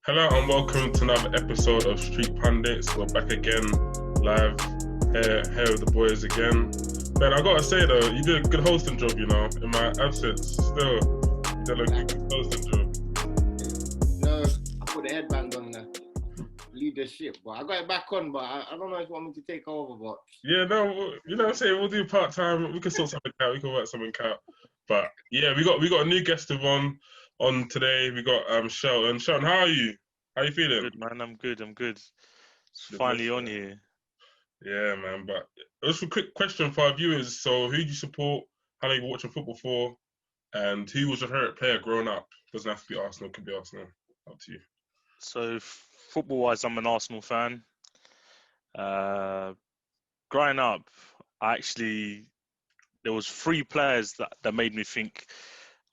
Hello and welcome to another episode of Street Pundits. We're back again, live here with the boys again. Man, I gotta say though, you did a good hosting job, you know, in my absence. Still, you did a good hosting job. No, I put the headband on the leadership, but I got it back on. But I don't know if you want me to take over, but Yeah, no, you know what I'm saying? We'll do part time. We can sort something out. We can work something out. But yeah, we got a new guest on today. We got Shelton. Shelton, how are you? How you feeling? Good, man. I'm good. It's Good, finally good. on here. Yeah, man. But just a quick question for our viewers. So, who do you support? How long have you been watching football for? And who was your favorite player growing up? Doesn't have to be Arsenal. Could be Arsenal. Up to you. So, football-wise, I'm an Arsenal fan. Growing up, there was three players that made me think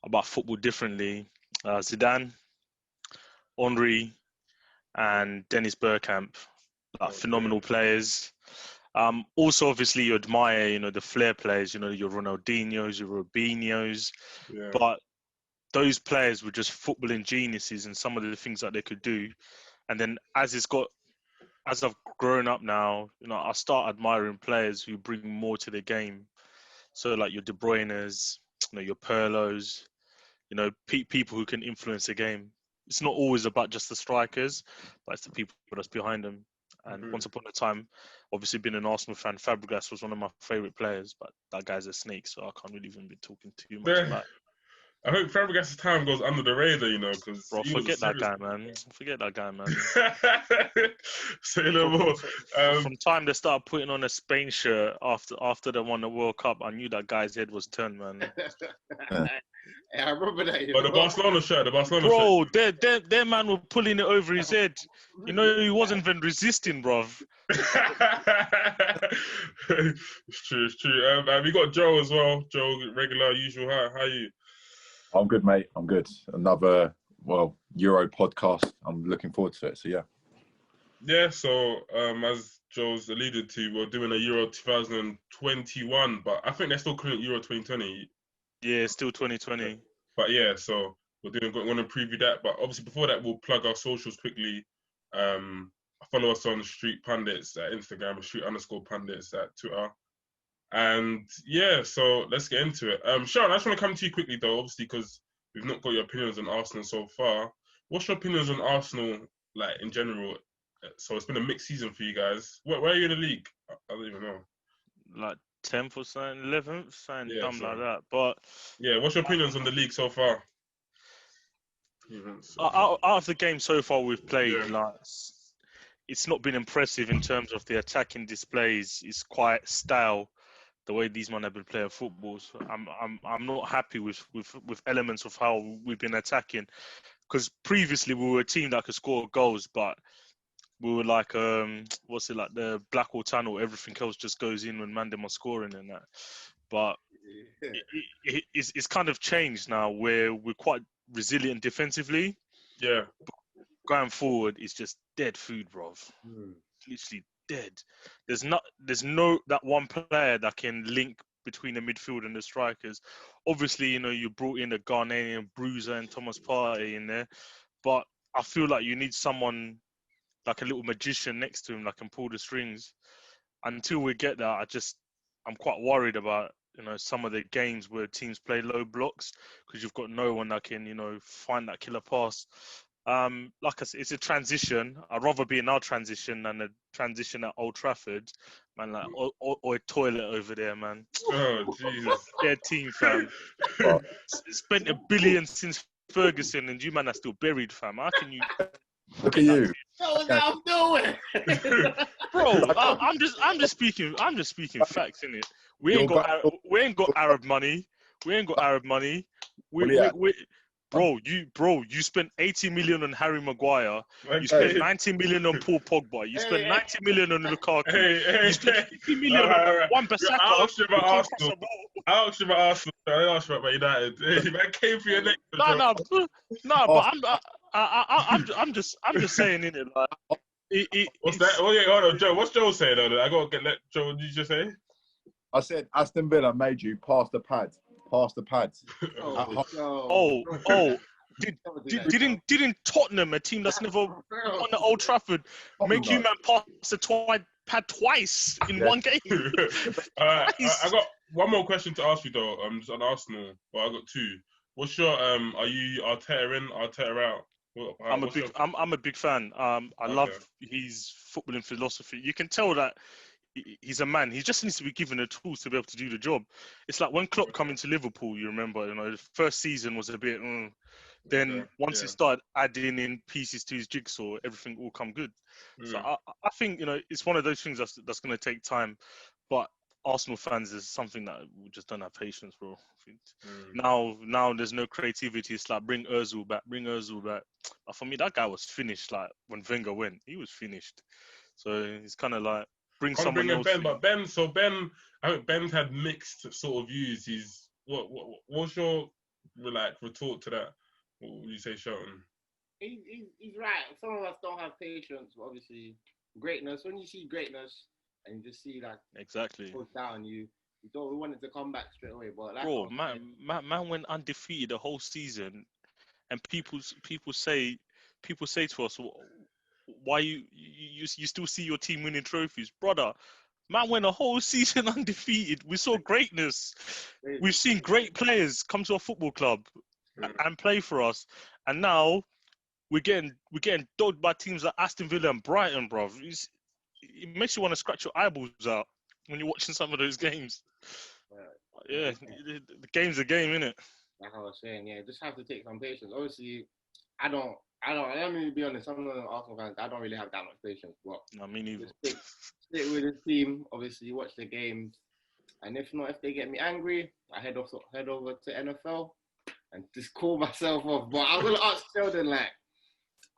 about football differently. Zidane, Henry, and Dennis Bergkamp. Phenomenal players. Also, obviously, you admire, the flair players, your Ronaldinhos, your Robinhos. Yeah. But those players were just footballing geniuses and some of the things that they could do. And then as I've grown up now, I start admiring players who bring more to the game. So like your De Bruyne's, your Pirlos, people who can influence the game. It's not always about just the strikers, but it's the people that's behind them. And once upon a time, obviously being an Arsenal fan, Fabregas was one of my favourite players, but that guy's a snake, so I can't really even be talking too much about it. I hope Fabregas' time goes under the radar, because Bro, forget that guy, man. Forget that guy, man. Say no more. From time they started putting on a Spain shirt after they won the World Cup, I knew that guy's head was turned, man. I remember that. But the Barcelona shirt, Bro, their man were pulling it over his head. He wasn't even resisting, bruv. It's true. We got Joe as well. Joe, regular, usual. How are you? I'm good, mate. I'm good. Another, Euro podcast. I'm looking forward to it. So, yeah. Yeah, so as Joe's alluded to, we're doing a Euro 2021, but I think they're still calling it Euro 2020. Yeah, it's still 2020. But yeah, so we're going to preview that. But obviously, before that, we'll plug our socials quickly. Follow us on Street Pundits at Instagram, Street_Pundits at Twitter. And yeah, so let's get into it. Sharon, I just want to come to you quickly though, obviously, because we've not got your opinions on Arsenal so far. What's your opinions on Arsenal, like in general? So it's been a mixed season for you guys. Where are you in the league? I don't even know. Like 10th or something, 11th, something dumb like that. But yeah, what's your opinions on the league so far? Out of the game so far we've played, it's not been impressive in terms of the attacking displays. It's quite stale the way these men have been playing football. So I'm not happy with elements of how we've been attacking, because previously we were a team that could score goals, but we were like the Blackwall Tunnel. Everything else just goes in when Mandem are scoring and that. But it's kind of changed now, where we're quite resilient defensively. Yeah. But going forward, it's just dead food, bruv. Literally dead. There's no that one player that can link between the midfield and the strikers. Obviously, you brought in a Ghanaian Bruiser and Thomas Partey in there, but I feel like you need someone like a little magician next to him that can pull the strings. Until we get that, I'm quite worried about some of the games where teams play low blocks, because you've got no one that can find that killer pass. Like I said, it's a transition. I'd rather be in our transition than a transition at Old Trafford, man. Like or a toilet over there, man. Oh Jesus! Their team, fam. Spent $1 billion since Ferguson, and you man are still buried, fam. How can you? Look at you. That's what I'm doing. Bro, I'm just speaking facts, innit? We ain't got Arab money. Bro, you spent 80 million on Harry Maguire. You spent 90 million on Paul Pogba. You spent 90 million on Lukaku. You spent 50 million on Wan-Bissaka. I asked you about Arsenal. I asked you about Arsenal. I asked you about United. That came for your neck. But I'm just saying, innit? What's that? Oh yeah, hold on, Joe. What's Joe saying? I gotta let Joe. What did you just say? I said Aston Villa made you pass the pads. Oh, Didn't Tottenham, a team that's never won the Old Trafford, make you man pass the pad twice in one game? I got one more question to ask you though. Just on Arsenal, but I got two. What's your are you Arteta in, Arteta out? I'm a big fan. I Okay. love his footballing philosophy. You can tell that he's a man. He just needs to be given the tools to be able to do the job. It's like when Klopp come into Liverpool. You remember, the first season was a bit. Then once he started adding in pieces to his jigsaw, everything will come good. So I think it's one of those things that's going to take time, but Arsenal fans is something that we just don't have patience for. Now there's no creativity. It's like bring Ozil back. But for me, that guy was finished. Like when Wenger went, he was finished. So it's kind of like bring someone else. Ben, but Ben. I think Ben's had mixed sort of views. He's what's your retort to that? What would you say, Shelton? He's right. Some of us don't have patience. But obviously, greatness. When you see greatness and you just see that exactly goes down, you don't want it to come back straight away. But bro, man went undefeated the whole season, and people say to us, why you still see your team winning trophies, brother? Man went a whole season undefeated. We saw greatness. We've seen great players come to a football club and play for us, and now we're getting dogged by teams like Aston Villa and Brighton, bro. It makes you want to scratch your eyeballs out when you're watching some of those games. The game's a game, innit? Like I was saying, just have to take some patience. Obviously, let me be honest, some of the Arsenal fans, I don't really have that much patience. But me neither. Stick with the team, obviously, watch the games. And if they get me angry, I head over to NFL and just call myself off. But I'm going to ask Sheldon,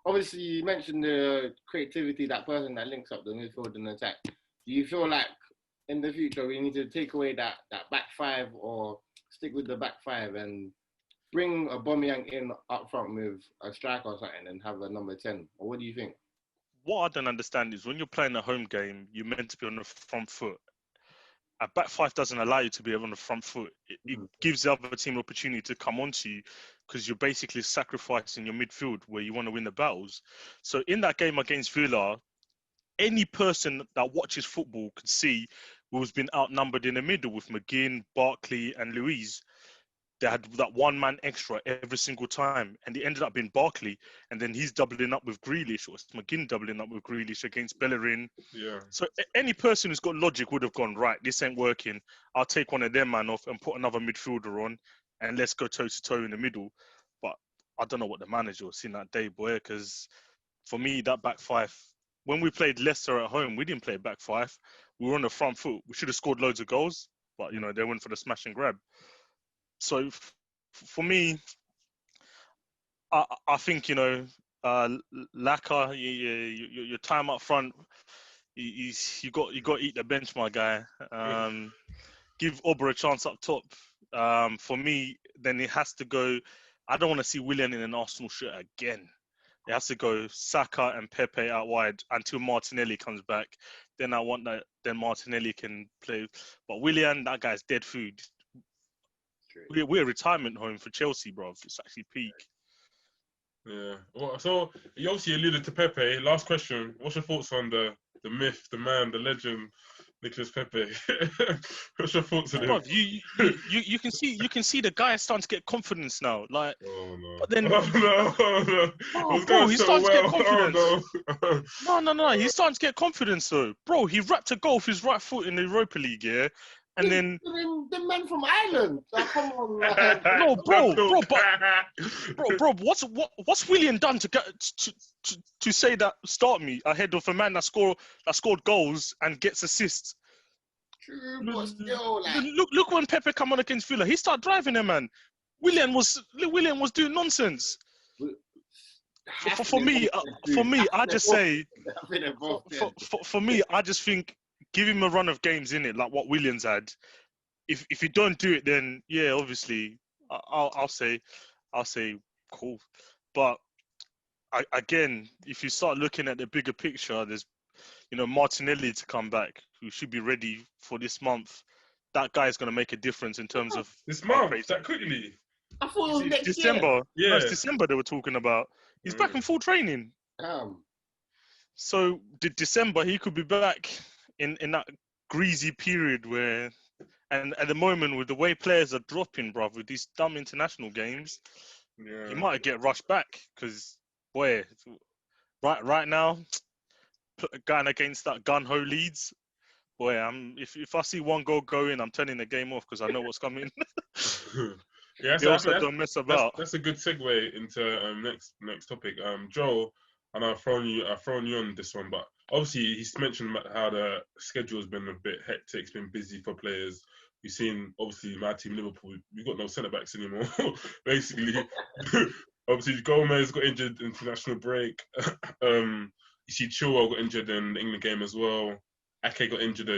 obviously, you mentioned the creativity, that person that links up the midfield and attack. Do you feel like in the future we need to take away that back five or stick with the back five and bring a Aubameyang in up front with a striker or something and have a number 10? Or what do you think? What I don't understand is when you're playing a home game, you're meant to be on the front foot. A back five doesn't allow you to be on the front foot. It gives the other team an opportunity to come onto you because you're basically sacrificing your midfield where you want to win the battles. So in that game against Villa, any person that watches football could see who's been outnumbered in the middle with McGinn, Barkley and Luiz. They had that one man extra every single time, and it ended up being Barkley, and then he's doubling up with Grealish, or it's McGinn doubling up with Grealish against Bellerin. Yeah. So any person who's got logic would have gone, right, this ain't working. I'll take one of them man off and put another midfielder on, and let's go toe to toe in the middle. But I don't know what the manager was seeing that day, boy, because for me, that back five, when we played Leicester at home, we didn't play back five. We were on the front foot. We should have scored loads of goals, but they went for the smash and grab. So for me, I think Laka, your time up front, you got to eat the bench, my guy. Give Ober a chance up top. For me, then it has to go. I don't want to see Willian in an Arsenal shirt again. It has to go Saka and Pepe out wide until Martinelli comes back. Then I want that. Then Martinelli can play. But Willian, that guy's dead food. We're a retirement home for Chelsea, bro. It's actually peak. Yeah. Well, so you obviously alluded to Pepe. Last question. What's your thoughts on the myth, the man, the legend, Nicolas Pepe? What's your thoughts on him? You can see the guy is starting to get confidence now. Like, oh no. But then, no. Bro, he's starting to get confidence. Oh, No. He's starting to get confidence though, bro. He wrapped a goal with his right foot in the Europa League, yeah. And then the man from Ireland. Come on, man. No, bro. What's Willian done to say that start me ahead of a man that scored goals and gets assists? True, but still, Look when Pepe come on against Villa, he started driving him, man. Willian was doing nonsense. For me, I just say, for me, I just think give him a run of games in it, like what Williams had. If you don't do it, then yeah, obviously, I'll say cool. But again, if you start looking at the bigger picture, there's Martinelli to come back, who should be ready for this month. That guy is going to make a difference in terms of this month. That quickly. I thought it was next year. December. No, Yeah. it's December they were talking about. He's back in full training. Damn. So December he could be back in that greasy period where, and at the moment with the way players are dropping, bruv, with these dumb international games, he might get rushed back because boy, right now, going against that gun ho Leeds, boy, if I see one goal go in, I'm turning the game off because I know what's coming. Yeah, They also don't mess about. That's a good segue into next topic. Joel, and I've thrown you on this one, but obviously he's mentioned about how the schedule's been a bit hectic, it's been busy for players. We've seen obviously my team Liverpool, we've got no centre backs anymore. Basically, obviously Gomez got injured international break. You see Chilwell got injured in the England game as well. Ake got injured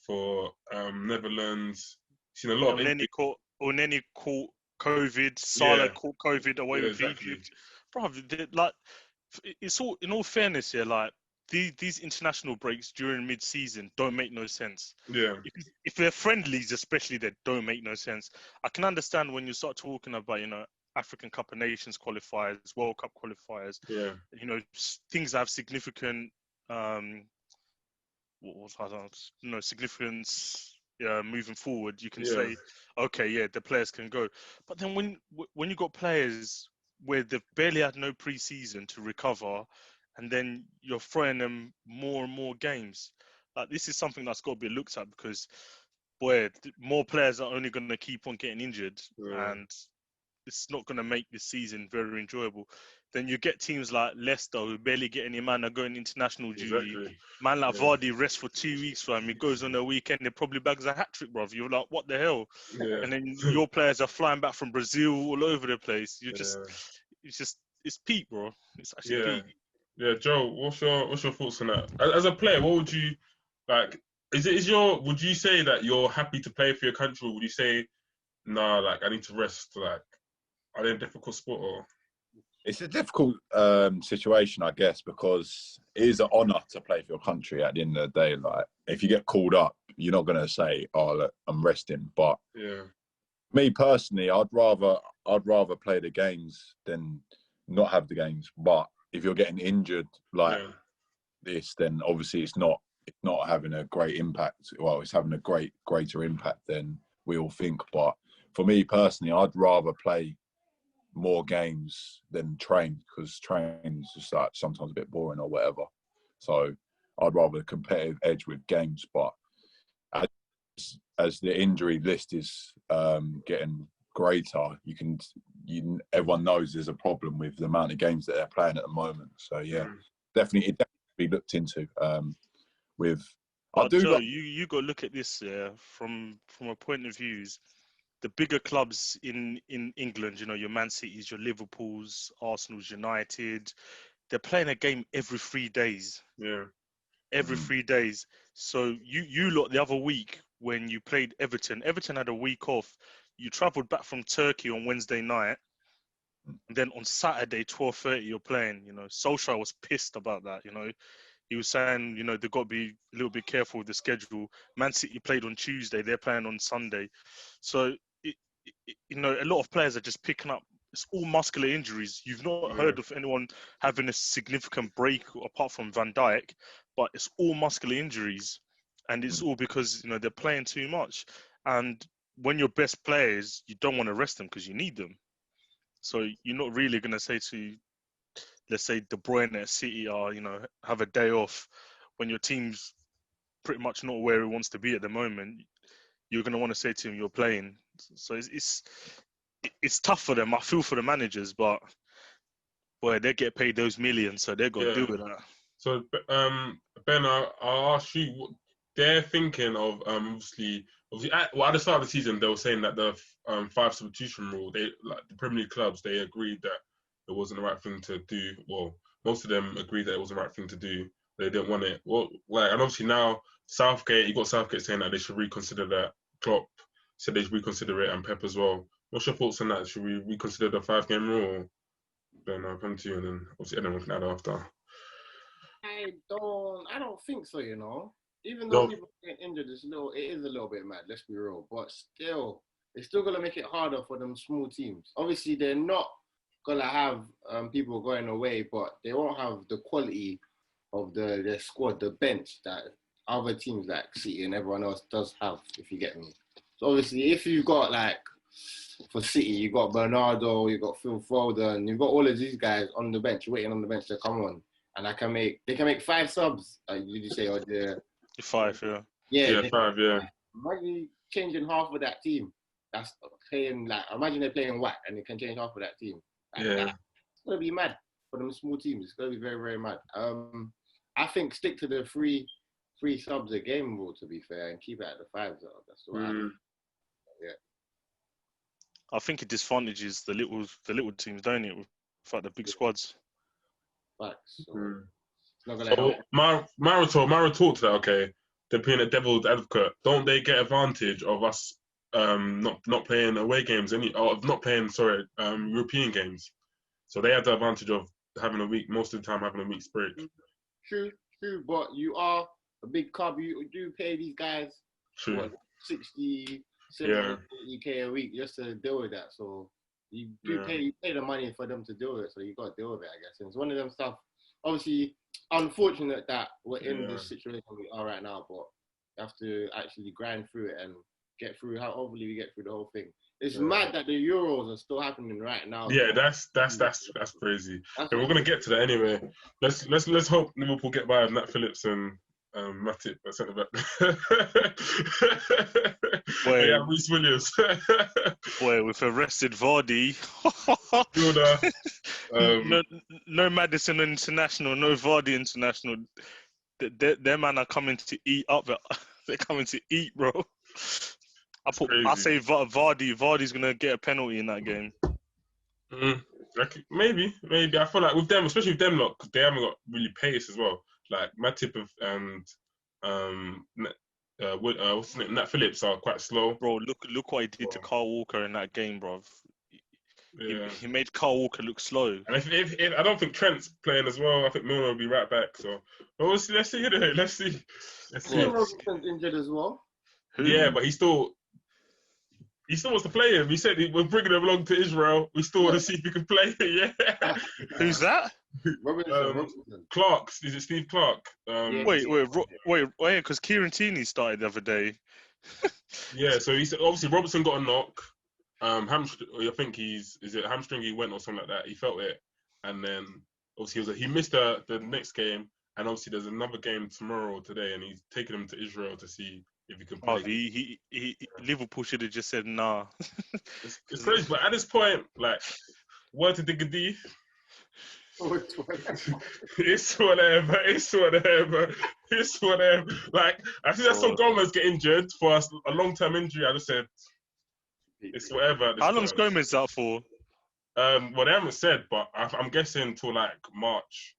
for Netherlands. Seen a lot of Oneni caught COVID. Salah caught COVID away with exactly. Egypt. Bro, like, it's all, in all fairness here, like, these international breaks during mid-season don't make no sense. Yeah. If they're friendlies, especially, they don't make no sense. I can understand when you start talking about, African Cup of Nations qualifiers, World Cup qualifiers, things that have significant, significance moving forward. You can say, okay, yeah, the players can go. But then when you got players where they've barely had no pre-season to recover, and then you're throwing them more and more games, like, this is something that's got to be looked at because, boy, more players are only going to keep on getting injured, and it's not going to make this season very enjoyable. Then you get teams like Leicester who barely get any man are going international duty. Exactly. Man like Vardy rests for 2 weeks for him. He goes on the weekend, he probably bags a hat-trick, bruv. You're like, what the hell? Yeah. And then your players are flying back from Brazil all over the place. It's peak, bro. It's actually peak. Yeah, Joe, what's your thoughts on that? As a player, what would you like? Would you say that you're happy to play for your country, or would you say, nah, like, I need to rest? Like, are they a difficult sport or? It's a difficult situation, I guess, because it is an honour to play for your country at the end of the day. Like, if you get called up, you're not going to say, oh, look, I'm resting. But me personally, I'd rather play the games than not have the games. But if you're getting injured like this, then obviously it's not having a great impact. Well, it's having a greater impact than we all think. But for me personally, I'd rather play more games than train, because training is just like sometimes a bit boring or whatever. So I'd rather a competitive edge with games. But as the injury list is getting greater, everyone knows there's a problem with the amount of games that they're playing at the moment. So definitely be looked into. Joe, you got to look at this from a point of view. The bigger clubs in England, your Man Cities, your Liverpools, Arsenals, United, they're playing a game every 3 days. Yeah. Every 3 days. So you lot the other week when you played Everton had a week off. You travelled back from Turkey on Wednesday night, and then on Saturday 12:30 you're playing. Solskjaer was pissed about that. He was saying, they've got to be a little bit careful with the schedule. Man City played on Tuesday, they're playing on Sunday. So, a lot of players are just picking up, it's all muscular injuries. You've not heard of anyone having a significant break apart from Van Dijk, but it's all muscular injuries. And it's all because, they're playing too much. And when your best players, you don't want to rest them because you need them. So you're not really going to say to, let's say, De Bruyne at City have a day off when your team's pretty much not where it wants to be at the moment. You're going to want to say to him, you're playing. So it's tough for them. I feel for the managers, but boy, they get paid those millions, so they've got to do with that. So, Ben, I'll ask you what they're thinking of. Obviously, at the start of the season, they were saying that the 5 substitution rule, the Premier League clubs, they agreed that it wasn't the right thing to do. Well, most of them agreed that it wasn't the right thing to do. They didn't want it. Well, and obviously now you got Southgate saying that they should reconsider that. Klopp said they should reconsider it, and Pep as well. What's your thoughts on that? Should we reconsider the 5-game rule? Then I'll come to you, and then obviously anyone can add after. I don't think so. Even though people get injured, it is a little bit mad. Let's be real, but still, it's still gonna make it harder for them small teams. Obviously, they're not gonna have people going away, but they won't have the quality of their squad, the bench that other teams like City and everyone else does have. If you get me. So obviously, if you've got like for City, you got Bernardo, you got Phil Foden, you've got all of these guys on the bench, waiting on the bench to come on, and they can make 5 subs. Did you say or the 5? Yeah, 5. Yeah. Imagine changing half of that team. That's playing like imagine they're playing whack and they can change half of that team. Like, it's gonna be mad for them small teams. It's gonna be very, very mad. I think stick to the three subs a game rule, to be fair, and keep it at the 5 though. That's what I think. Yeah. I think it disadvantages the little teams, don't it? With like the big squads. Facts. So it's not gonna help. Mara talked that okay. They're playing a devil's advocate. Don't they get advantage of us not playing away games not playing European games? So they have the advantage of having most of the time having a week's break. True, but you are a big club. You do pay these guys what, 60, 70, 80K a week just to deal with that. So you do pay the money for them to deal with it. So you got to deal with it, I guess. And it's one of them stuff. Obviously, unfortunate that we're in this situation we are right now, but you have to actually grind through it and get through. Hopefully we get through the whole thing. It's mad that the Euros are still happening right now. Yeah, that's crazy. We're gonna get to that anyway. Let's hope Liverpool get by with Nat Phillips and Matip at centre back. Yeah, Reece Williams. Boy, with arrested Vardy. No Madison International, no Vardy International. Their man are coming to eat up. They're coming to eat, bro. I say Vardy's gonna get a penalty in that game. Maybe. I feel like with them, especially with them lot, because they haven't got really pace as well. Like Matip and what's his name? Nat Phillips are quite slow. Bro, look what he did to Kyle Walker in that game, bro. He made Kyle Walker look slow. And if I don't think Trent's playing as well. I think Milner will be right back. So, but let's see. Let's see. Robinson's injured as well. Yeah, but he still wants to play him. He said we're bringing him along to Israel. We still want to see if he can play. Yeah. Who's that? Robinson. Clark. Is it Steve Clark? Wait, because Kieran Tierney started the other day. Yeah, so he said obviously Robertson got a knock. Hamstring. I think hamstring he went or something like that. He felt it, and then obviously he missed the next game, and obviously there's another game tomorrow or today, and he's taking him to Israel to see if he can play. He Liverpool should have just said nah. It's crazy, but at this point, like, word to Diggity. It's whatever. Like, I think that's Gomez get injured for a long-term injury. I just said it's whatever. How long's Gomez out for? Well, they haven't said, but I'm guessing till like March.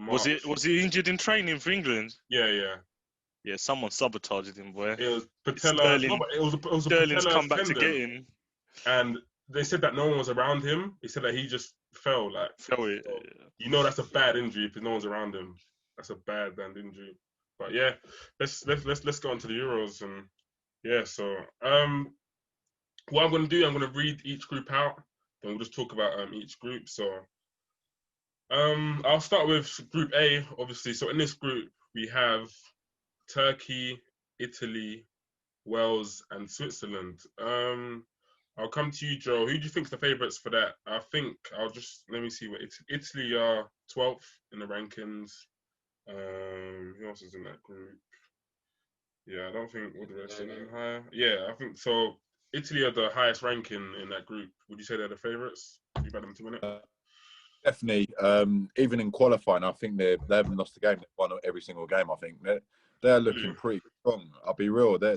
Was he injured in training for England? Yeah. Yeah, someone sabotaged him, boy. It was patella. It was Sterling's come back tendon. to get him. And they said that no one was around him. He said that he just fell. You know that's a bad injury if no one's around him. That's a bad injury. But yeah, let's go on to the Euros and yeah. So what I'm gonna do, I'm gonna read each group out, then we'll just talk about each group. So I'll start with Group A, obviously. So in this group we have Turkey, Italy, Wales, and Switzerland. I'll come to you, Joe. Who do you think is the favourites for that? I think let me see what Italy are 12th in the rankings. Who else is in that group? Yeah, I don't think all the rest are them higher. Yeah, I think so. Italy are the highest ranking in that group. Would you say they're the favourites? You've had them to win it? Definitely. Even in qualifying, I think they haven't lost a game. They've won every single game. I think they're looking pretty strong. I'll be real. They're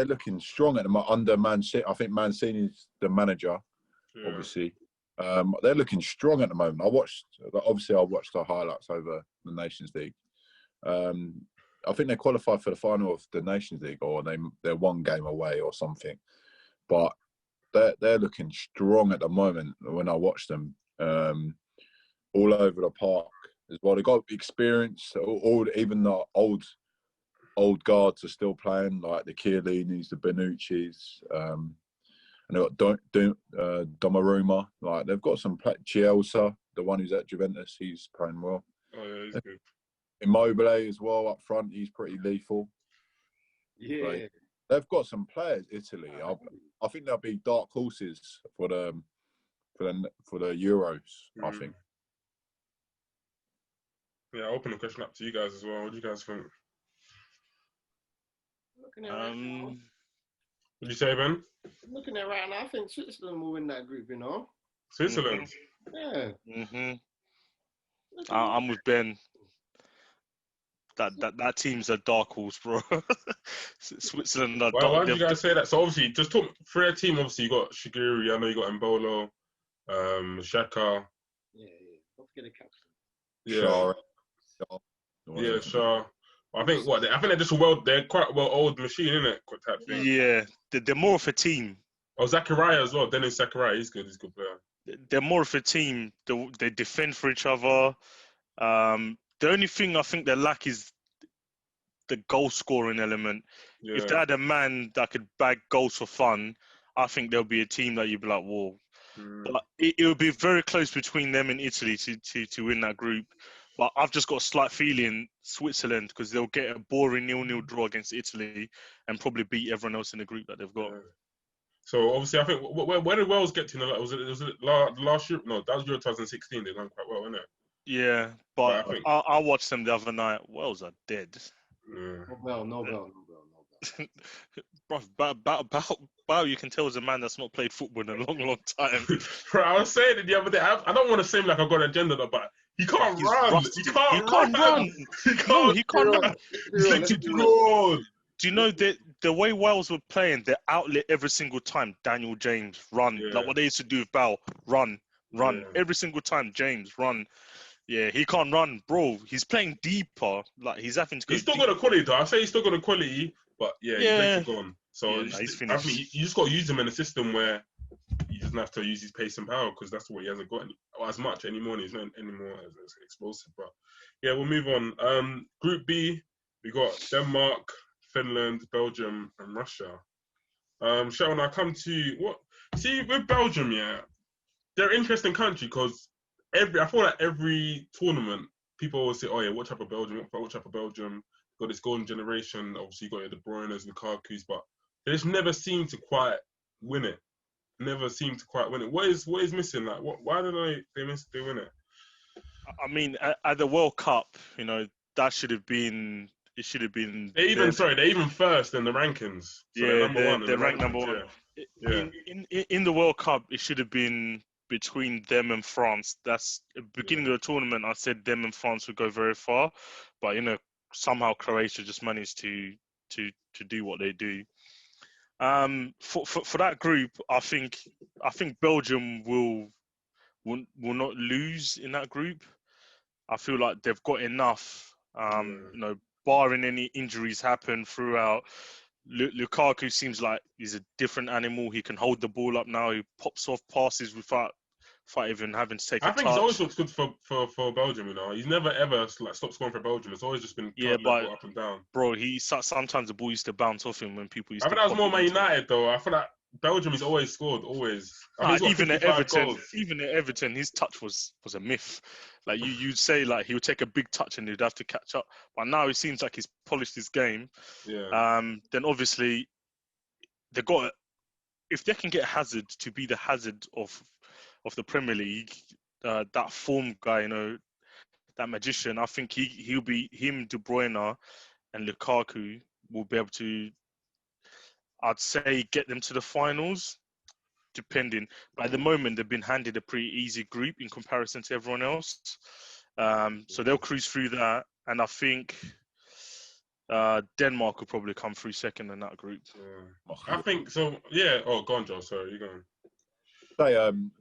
looking strong at the under Man City. I think Mancini's the manager, obviously. They're looking strong at the moment. I watched the highlights over the Nations League. I think they qualified for the final of the Nations League, or they're one game away or something. But they're looking strong at the moment when I watch them. All over the park as well. They've got experience. Even the old old guards are still playing, like the Chiellinis, the Bonucci's, and they've got Donnarumma. Like they've got some Chiesa, the one who's at Juventus, he's playing well. Oh yeah, he's good. Immobile as well up front, he's pretty lethal. Yeah. Like, they've got some players. Italy, I think they'll be dark horses for the Euros. I think. Yeah, I'll open the question up to you guys as well. What do you guys think? Looking at it right now. What'd you say, Ben? Looking at it right now, I think Switzerland will win that group, you know? Switzerland? Yeah. I'm with Ben. That team's a dark horse, bro. Switzerland are Why did you guys say that? So obviously, just talk for their team. Obviously, you got Shaqiri. I know you got Mbolo, Xhaka. Yeah. Don't forget the captain. Yeah. Yeah, Shaw. I think they're just they're quite a well-oiled machine, isn't it? Type thing. Yeah, they're more of a team. Oh, Zakaria as well. Dennis Zakaria, he's good. He's a good player. They're more of a team. They defend for each other. The only thing I think they lack is the goal scoring element. Yeah. If they had a man that could bag goals for fun, I think there'll be a team that you'd be like, whoa. But it would be very close between them and Italy to win that group. But I've just got a slight feeling Switzerland, because they'll get a boring 0-0 draw against Italy and probably beat everyone else in the group that they've got. Yeah. So obviously, I think where did Wales get to? Was it last year? No, that was Euro 2016. They done quite well, wasn't it? Yeah, but I watched them the other night. Wales are dead. Yeah. No bell. Bow, you can tell is a man that's not played football in a long time. Bro, I was saying it the other day. I don't want to seem like I've got an agenda, but he can't run. He can't run. He can't run. Do you know that the way Wales were playing, their outlet every single time, Daniel James, run. Yeah. Like what they used to do with Bell, run. Yeah. Every single time, James, run. Yeah, he can't run, bro. He's playing deeper. Like he's having to go. He's still got a quality, though. I say he's still got a quality, but he's basically gone. So he's finished. I mean, you just got to use him in a system where he doesn't have to use his pace and power, because that's what he hasn't got as much anymore. He's not anymore as explosive. But yeah, we'll move on. Group B, we got Denmark, Finland, Belgium, and Russia. Shelton, I'll come to you. With Belgium, yeah, they're an interesting country because I feel like every tournament, people always say, oh yeah, watch out for Belgium, watch out for Belgium. Got this golden generation, obviously you got your De Bruyne's, Lukaku's, but they just never seem to quite win it. What is missing? Like, why do they win it? I mean, at the World Cup, you know, that should have been. It should have been. They're even first in the rankings. So yeah, they're ranked number one. Yeah. In the World Cup, it should have been between them and France. That's the beginning of the tournament. I said them and France would go very far, but you know, somehow Croatia just managed to do what they do. For that group, I think Belgium will not lose in that group. I feel like they've got enough. You know, barring any injuries happen throughout. Lukaku seems like he's a different animal. He can hold the ball up now. He pops off passes without even having to take a touch. I think he's always looked good for Belgium, you know. He's never ever stopped scoring for Belgium. It's always just been but up and down. Bro, sometimes the ball used to bounce off him when people used to. I think that was more Man United though. I feel like Belgium has always scored, always. Even at Everton, his touch was a myth. Like you'd say, like he would take a big touch and he'd have to catch up. But now it seems like he's polished his game. Yeah. Then obviously they got, if they can get Hazard to be the Hazard of the Premier League, that form guy, you know, that magician. I think he'll be him, De Bruyne, and Lukaku will be able to, I'd say, get them to the finals, depending. But at the moment, they've been handed a pretty easy group in comparison to everyone else. So they'll cruise through that. And I think Denmark will probably come through second in that group. Yeah. I think so, yeah. Oh, go on, Joe. Sorry, you're going.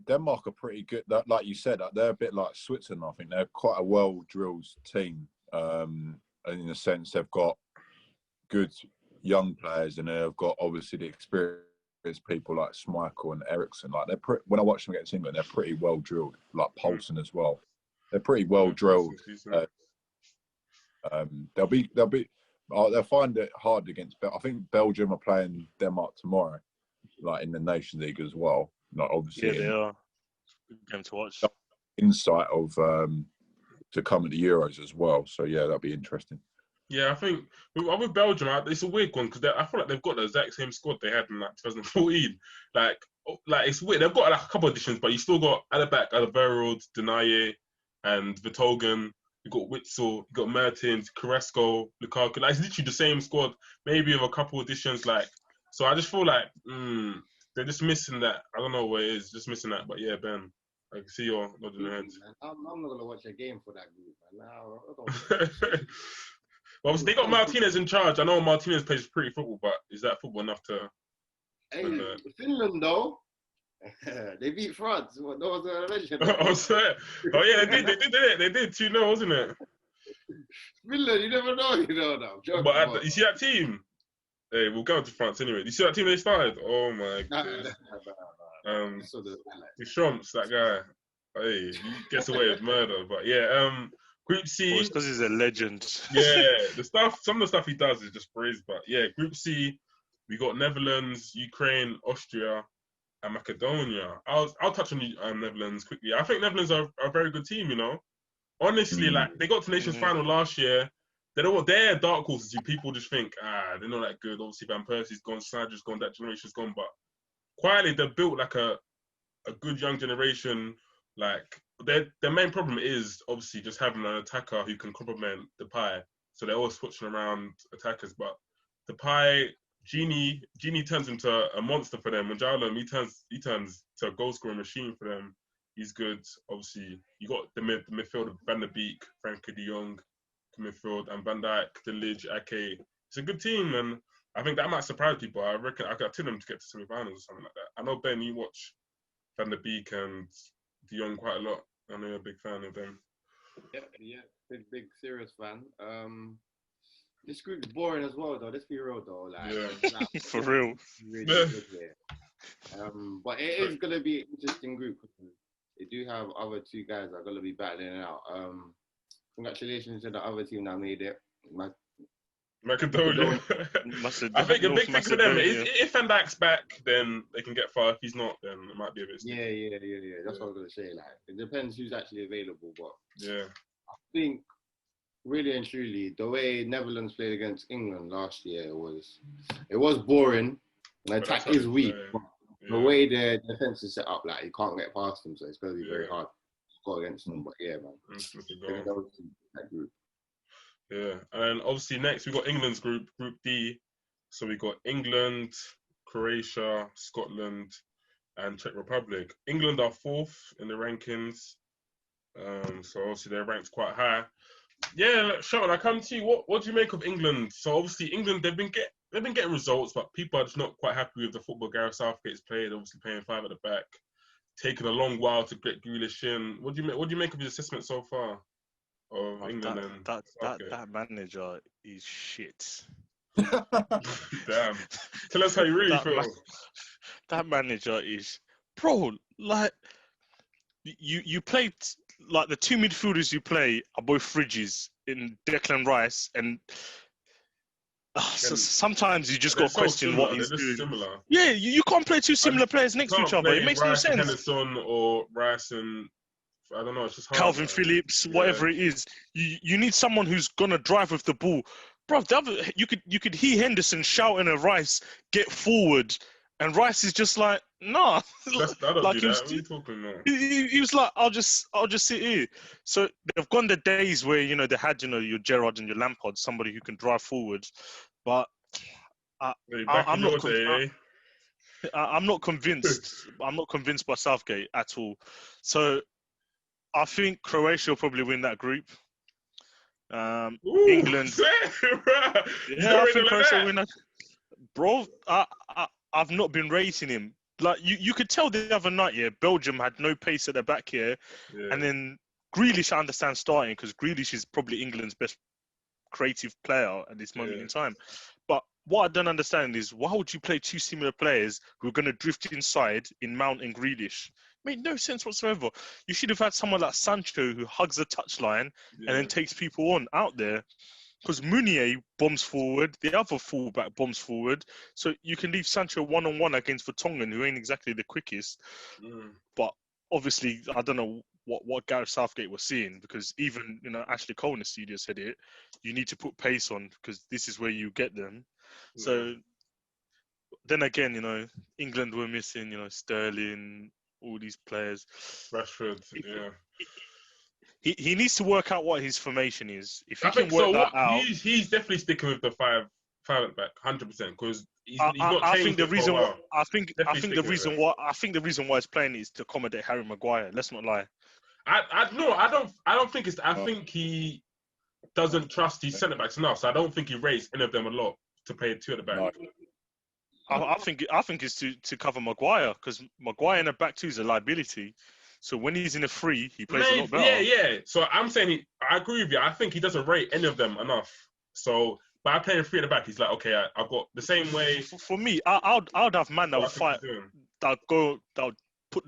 Denmark are pretty good. Like you said, they're a bit like Switzerland. I think they're quite a well-drilled team. And in a sense, they've got good young players, and they've got obviously the experienced people like Schmeichel and Eriksson. Like when I watch them against England, they're pretty well drilled. Like Poulsen as well. They're pretty well drilled. They'll be they'll find it hard against. I think Belgium are playing Denmark tomorrow, like in the Nations League as well. Like obviously, Yeah, they are. Good game to watch. Insight of to come at the Euros as well. So yeah, that'll be interesting. Yeah, I think with Belgium, it's a weird one because I feel like they've got the exact same squad they had in like 2014. Like it's weird. They've got like a couple of additions, but you still got at the back Alderweireld, Denaye, and Vertonghen. You got Witsel, you got Mertens, Carrasco, Lukaku. Like it's literally the same squad, maybe with a couple of additions. Like so, I just feel like they're just missing that. I don't know what it is, just missing that. But yeah, Ben, I can see you're nodding your head. I'm not gonna watch a game for that group, man. No, I don't. Well, they got Martinez in charge. I know Martinez plays pretty football, but is that football enough to? Hey, Finland though, they beat France. What no one's gonna mention. I swear. Oh yeah, they did it. They did 2-0, wasn't it? Finland, you never know, now. But you see that team? Hey, we'll go to France anyway. You see that team they started? Oh my goodness. The Trumps, that guy. Hey, he gets away with murder. But yeah, Group C. It's because he's a legend. Yeah, some of the stuff he does is just praised. But yeah, Group C, we got Netherlands, Ukraine, Austria, and Macedonia. I'll touch on Netherlands quickly. I think Netherlands are a very good team. Honestly, like they got to Nations final last year. They're dark horses. People just think they're not that good. Obviously, Van Persie's gone, Snyder's gone, that generation's gone. But quietly, they're built like a good young generation. Like their main problem is obviously just having an attacker who can complement the pie. So they're always switching around attackers. But the pie, Genie turns into a monster for them. Manjalo, he turns to a goal scoring machine for them. He's good. Obviously, you got the midfielder Van der Beek, Frankie de Jong, midfield, and Van Dijk, De Ligt, Ake. It's a good team, and I think that might surprise people. I reckon I got to them to get to semi-finals or something like that. I know, Ben, you watch Van der Beek and De Jong quite a lot. I know you're a big fan of them. Yeah, big serious fan. This group's boring as well, though. Let's be real, though. Like, for real. Really good here. But it is gonna be an interesting group. They do have other two guys that are gonna be battling it out. Congratulations to the other team that made it. Macedonia. I think a big thing for them is if Van Dijk's back, then they can get far. If he's not, then it might be a bit. Yeah. That's what I was gonna say. Like, it depends who's actually available, but yeah, I think really and truly the way Netherlands played against England last year it was boring. The attack is weak. But the way their defense is set up, like you can't get past them, so it's gonna be very hard to go against them. But yeah, man. That group. Yeah, and obviously next we got England's group D. So we got England, Croatia, Scotland, and Czech Republic. England are 4th in the rankings, so obviously they're ranked quite high. Yeah, Shelton, I come to you. What do you make of England? So obviously England they've been getting results, but people are just not quite happy with the football Gareth Southgate's played. Obviously playing 5 at the back, taking a long while to get Grealish in. What do you make of his assessment so far? England that manager is shit. Damn. Tell us how you really feel. That manager is, bro. Like you played like the two midfielders you play are both fridges in Declan Rice, and so sometimes you just got to question what he's doing. Similar. Yeah, you can't play two similar players next to each other. It makes no sense. Henderson or Rice and I don't know. It's just hard. Calvin Phillips, whatever it is. You need someone who's gonna drive with the ball, bro. You could hear Henderson shouting at Rice, "Get forward," and Rice is just like, "Nah." Like he was, what are you talking about? He was like, "I'll just sit here." So they've gone the days where they had your Gerrard and your Lampard, somebody who can drive forward, but I'm not convinced. I'm not convinced by Southgate at all. So I think Croatia will probably win that group. England. I think Croatia will win that. Bro, I've not been rating him. Like you could tell the other night, Belgium had no pace at the back here, and then Grealish, I understand starting because Grealish is probably England's best creative player at this moment in time. But what I don't understand is why would you play two similar players who are going to drift inside in Mount and Grealish? Made no sense whatsoever. You should have had someone like Sancho who hugs the touchline and then takes people on out there. because Meunier bombs forward, the other fullback bombs forward, so you can leave Sancho one-on-one against Vertonghen, who ain't exactly the quickest. But obviously, I don't know what Gareth Southgate was seeing, because even Ashley Cole in the studio said it. You need to put pace on because this is where you get them. So then again, England were missing, Sterling, all these players. Rashford, He needs to work out what his formation is. If he I can think work so. that out, He's definitely sticking with the five at the back, 100%, because he's not I changed think the it for a reason while. why I think the reason why he's playing is to accommodate Harry Maguire. Let's not lie. I don't think it's. I think he doesn't trust his centre backs enough, so I don't think he rates any of them a lot to play two at the back. No. I think it's to cover Maguire, because Maguire in the back two is a liability. So when he's in a free, he plays a lot better. Yeah. So I'm saying I agree with you. I think he doesn't rate any of them enough. So by playing three at the back, he's like, okay, I've got the same way. For me, I would have man that would fight, that would put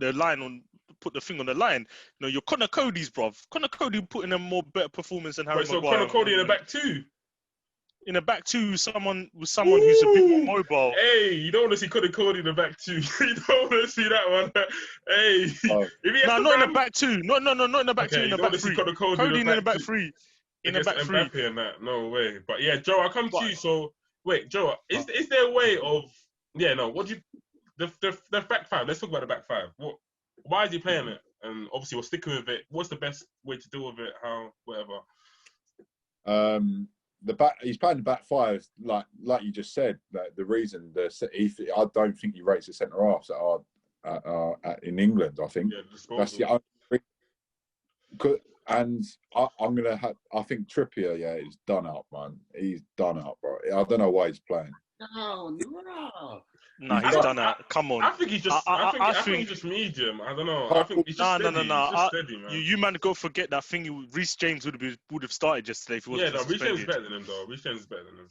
the thing on the line. Your Connor Cody's, bruv. Connor Cody put in a more better performance than Harry Maguire. So Connor Cody in the back two? In the back two, someone who's a bit more mobile. Hey, you don't want to see Connor Cody in the back two. You don't want to see that one. Hey, not in the back two. No, not in the back two. In the back three. Cody in the back three. In the back three. Mbappe and that, no way. But yeah, Joe, I'll come to you. So wait, Joe, is there a way of what do you the back five? Let's talk about the back five. Why is he playing it? And obviously we're sticking with it. What's the best way to deal with it? How, whatever. He's playing the back five, like you just said. The reason I don't think he rates the centre halves that are in England. I think that's the only reason. And I'm gonna have. I think Trippier, is done up, man. He's done up, bro. I don't know why he's playing. No, he's done that. Come on. I think he's just. I think he's just medium. I don't know. I think he's just steady. No. He's just steady, man. You man, go forget that thing. Reece James would have started yesterday if he wasn't suspended. Reece James is better than him, though. Reece James is better than him.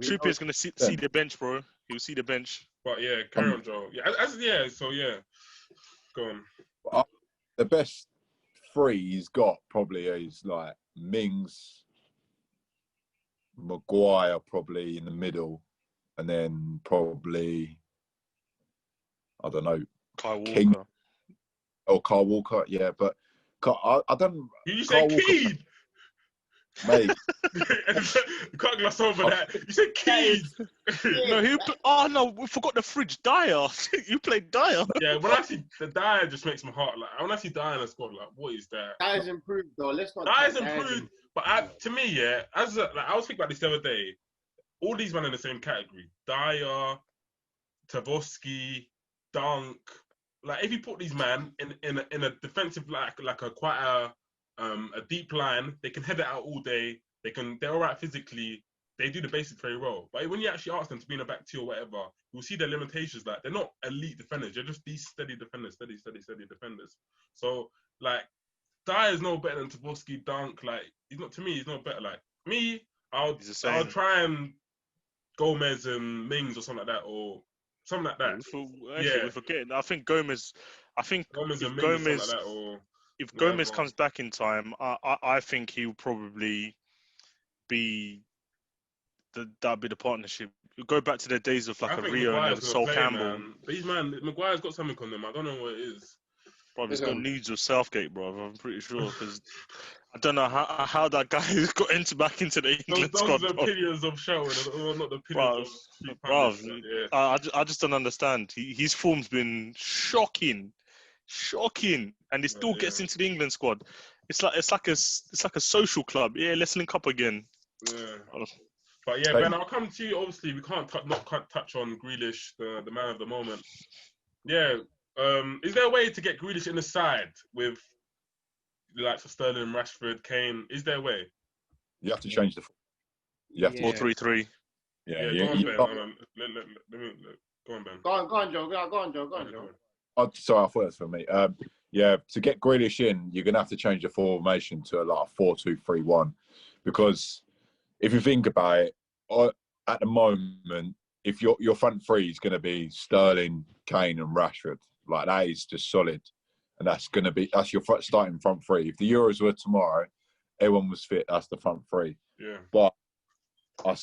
Trippier's gonna see the bench, bro. He'll see the bench. But yeah, carry on, Joe. Go on. The best three he's got probably is like Mings, Maguire probably in the middle. And then probably, I don't know, Kyle Walker. King or Kyle Walker, yeah. But I don't. You say Keane, mate. You can't gloss over that. You said Keane. No, we forgot the fridge. Dyer. You played Dyer. Yeah, when I see the Dyer, just makes my heart like. When I see Dyer in the squad, like, what is that? Dyer's improved though. Let's not. Dyer's improved, but to me, I was thinking about this the other day. All these men in the same category: Dyer, Tavoski, Dunk. Like, if you put these men in a defensive like a quite a deep line, they can head it out all day. They're all right physically. They do the basics very well. But when you actually ask them to be in a back two or whatever, you'll see their limitations. Like, they're not elite defenders. They're just these steady defenders, steady defenders. So like, Dyer's no better than Tavoski, Dunk. Like, he's not better. Like me, I'll try and Gomez and Mings or something like that, or something like that. We're forgetting. I think Gomez. Gomez and Gomez, Mings or something like that, or if Gomez comes back in time, I think he'll probably be that'll be the partnership. We'll go back to the days of like a Rio and Sol Campbell. Man. But Maguire's got something on him. I don't know what it is. Bro, he's got nudes of Southgate, bro. I'm pretty sure, because I don't know how that guy has got back into the England squad. Those are the opinions of Shelton, not the opinions of Street Pundits. I just don't understand. His form's been shocking, and he still gets into the England squad. It's like a social club. Yeah, let's link up again. Yeah. But yeah, Ben, I'll come to you. Obviously, we can't touch on Grealish, the man of the moment. Yeah. Is there a way to get Grealish in the side with the likes of Sterling, Rashford, Kane? Is there a way? You have to change the. You have to 4-3-3. Yeah, go on, Ben. Go on, Ben. Go on, Joe. Go on, Joe. Oh, sorry, I thought it was for me. To get Grealish in, you're gonna have to change the formation to a 4-2-3-1, because if you think about it, at the moment, if your front three is going to be Sterling, Kane, and Rashford, like, that is just solid, and that's your starting front three. If the Euros were tomorrow, everyone was fit. That's the front three. Yeah. But I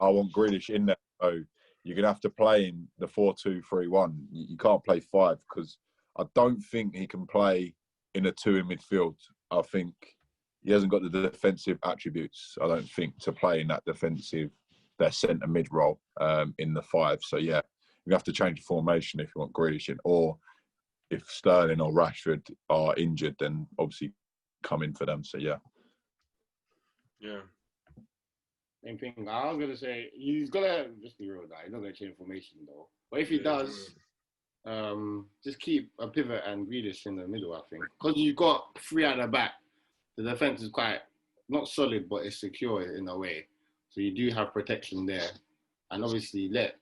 want Grealish in there. So you're going to have to play in the 4-2-3-1. You can't play 5 because I don't think he can play in a 2 in midfield. I think he hasn't got the defensive attributes, I don't think, to play in that centre mid role in the 5. So, yeah, you have to change the formation if you want Grealish in. Or if Sterling or Rashford are injured, then obviously come in for them. So, yeah. Yeah. Same thing. I was gonna say he's gonna just be real with that. He's not gonna change formation though. But if he does, just keep a pivot and Grealish in the middle. I think because you've got 3 at the back, the defense is quite not solid, but it's secure in a way. So you do have protection there, and obviously let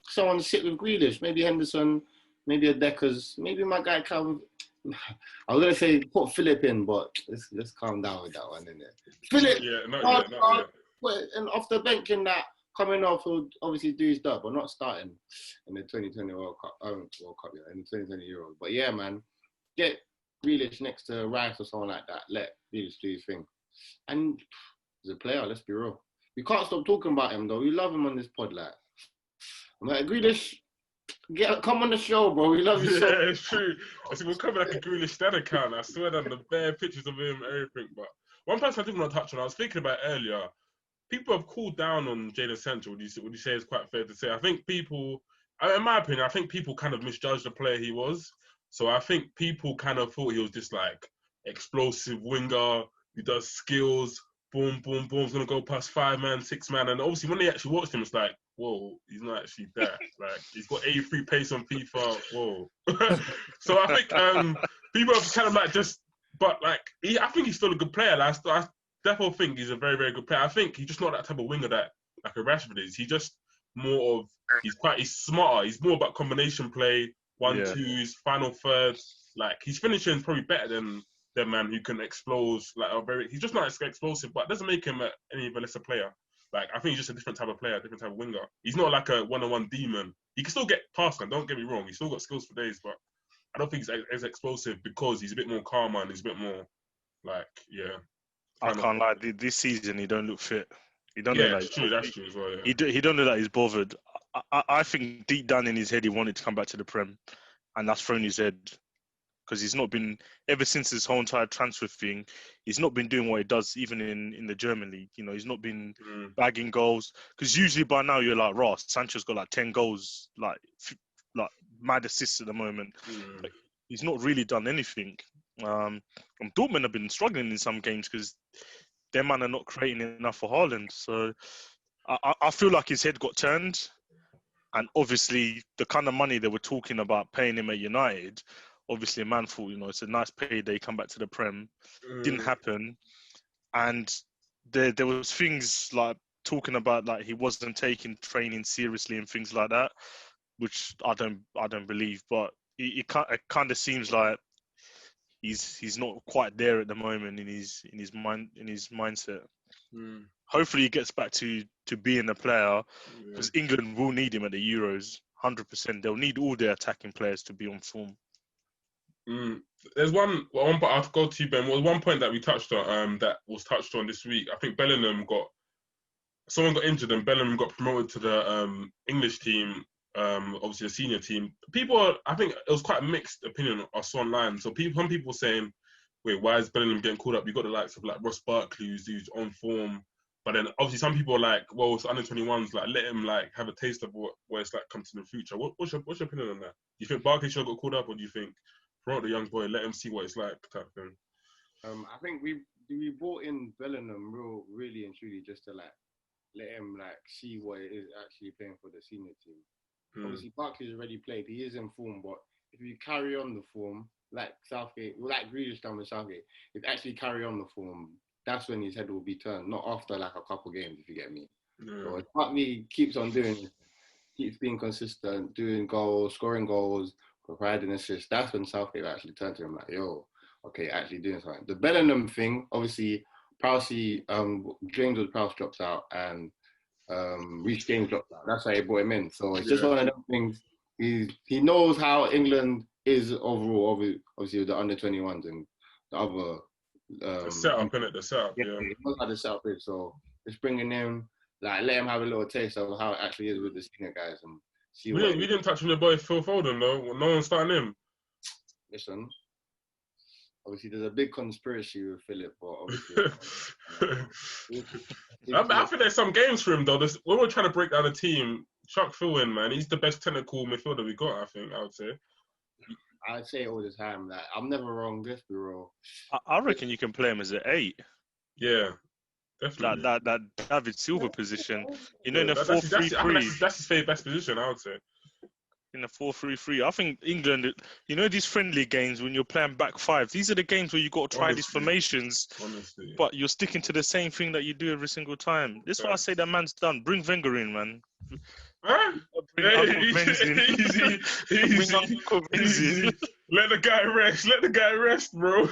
someone sit with Grealish. Maybe Henderson, maybe a Deckers, maybe my guy Calvin. I was gonna say put Philip in, but let's calm down with that one, innit? Philip, not yet. And off the bench in that coming off, he'll obviously do his job, but not starting in the 2020 World Cup, in the 2020 Euros. But yeah, man, get Grealish next to Rice or someone like that. Let Grealish do his thing. And as a player, let's be real, we can't stop talking about him though. We love him on this pod, like. I'm like, Grealish, come on the show, bro. We love you so. Yeah, it's true. We're coming like a Grealish stat account. I swear that the bare pictures of him, everything. But one person I did want to touch on, I was thinking about earlier. People have cooled down on Jadon Sancho. Would you say it's quite fair to say? I think people, in my opinion, I think people kind of misjudged the player he was. So I think people kind of thought he was just like explosive winger. He does skills, boom, boom, boom. He's gonna go past 5 man, 6 man, and obviously when they actually watched him, it's like, whoa, he's not actually that. Like he's got 83 pace on FIFA. Whoa. So I think people have kind of like just, but like I think he's still a good player. Like, I definitely think he's a very, very good player. I think he's just not that type of winger that like a Rashford is. He's just more of he's smarter. He's more about combination play, 1-2s, final thirds. Like his finishing is probably better than that man who can explode. Like he's just not explosive, but it doesn't make him any of a lesser player. Like I think he's just a different type of player, different type of winger. He's not like a one-on-one demon. He can still get past them. Don't get me wrong. He's still got skills for days, but I don't think he's as explosive because he's a bit more calmer and he's a bit more like I can't lie. This season he don't look fit. He don't look like that's true as well. Yeah. He don't look like he's bothered. I think deep down in his head he wanted to come back to the Prem, and that's thrown his head because he's not been ever since this whole entire transfer thing. He's not been doing what he does even in the German league. You know, he's not been bagging goals because usually by now you're like Ross. Sancho's got like 10 goals, like mad assists at the moment. Like, he's not really done anything. And Dortmund have been struggling in some games because their man are not creating enough for Haaland. So I feel like his head got turned, and obviously the kind of money they were talking about paying him at United, obviously a man thought, you know, it's a nice payday, come back to the Prem. Didn't happen, and there was things like talking about like he wasn't taking training seriously and things like that, which I don't believe. But it kind of seems like he's not quite there at the moment in his mindset. Hopefully he gets back to being a player because England will need him at the Euros 100%. They'll need all their attacking players to be on form. There's one point I'll go to you, Ben. Well, one point that we touched on that was touched on this week. I think someone got injured and Bellingham got promoted to the English team. Obviously the senior team. I think it was quite a mixed opinion I saw online. So some people were saying, wait, why is Bellingham getting called up? You got the likes of like Ross Barkley who's on form. But then obviously some people are like, well, it's under 21s, like let him like have a taste of what it's like comes in the future. What's your opinion on that? Do you think Barkley should have got called up, or do you think promote the young boy, let him see what it's like type thing? I think we brought in Bellingham really and truly just to like let him like see what it is actually playing for the senior team. Obviously, Barkley's already played. He is in form, but if you carry on the form, like Southgate, like Grealish done with Southgate, if you actually carry on the form, that's when his head will be turned, not after like a couple games, if you get me. So if Barkley keeps being consistent, doing goals, scoring goals, providing assists, that's when Southgate actually turned to him like, yo, okay, actually doing something. The Bellingham thing, obviously, James Ward-Prowse drops out and Reece James dropped out. That's why he brought him in. So it's just one of them things. He knows how England is overall, obviously with the under 21s and the other The setup, innit? The setup, yeah. He knows how the setup is. So just bringing him, like, let him have a little taste of how it actually is with the senior guys and see We didn't touch on your boy Phil Foden though. No one's starting him. Listen, obviously there's a big conspiracy with Philip, but obviously I think there's some games for him though. When we're trying to break down a team, chuck Phil in, man. He's the best technical midfielder we got. I would say. I say it all the time. Like, I'm never wrong. Let's be real. I reckon you can play him as an 8. Yeah, definitely. That David Silva position. You know, in a 4-3-3. That's his favorite best position, I would say. In a 4-3-3, I think England. You know these friendly games when you're playing back 5. These are the games where you got to try these formations. Honestly. But you're sticking to the same thing that you do every single time. This is why I say that man's done. Bring Wenger in, man. Huh? Easy. Let the guy rest. Let the guy rest, bro.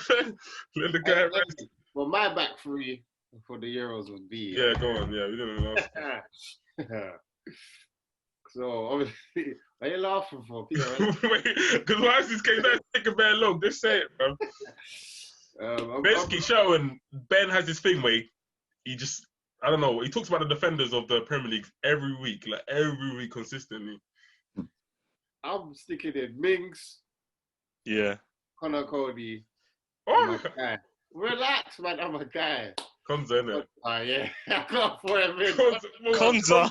Let the guy rest. Well, my back 3 for the Euros would be. Yeah, go on. Yeah, we didn't know. So obviously, what are you laughing for, Peter? Wait, because why is this case? Let's take a bad look. Just say it, bro. Basically, Shelton, Ben has this thing where he just, I don't know, he talks about the defenders of the Premier League every week consistently. I'm sticking in Mings. Yeah. Connor Cody. Oh, relax, man. I'm a guy. Konza, innit? Yeah. I can't afford him. Konza.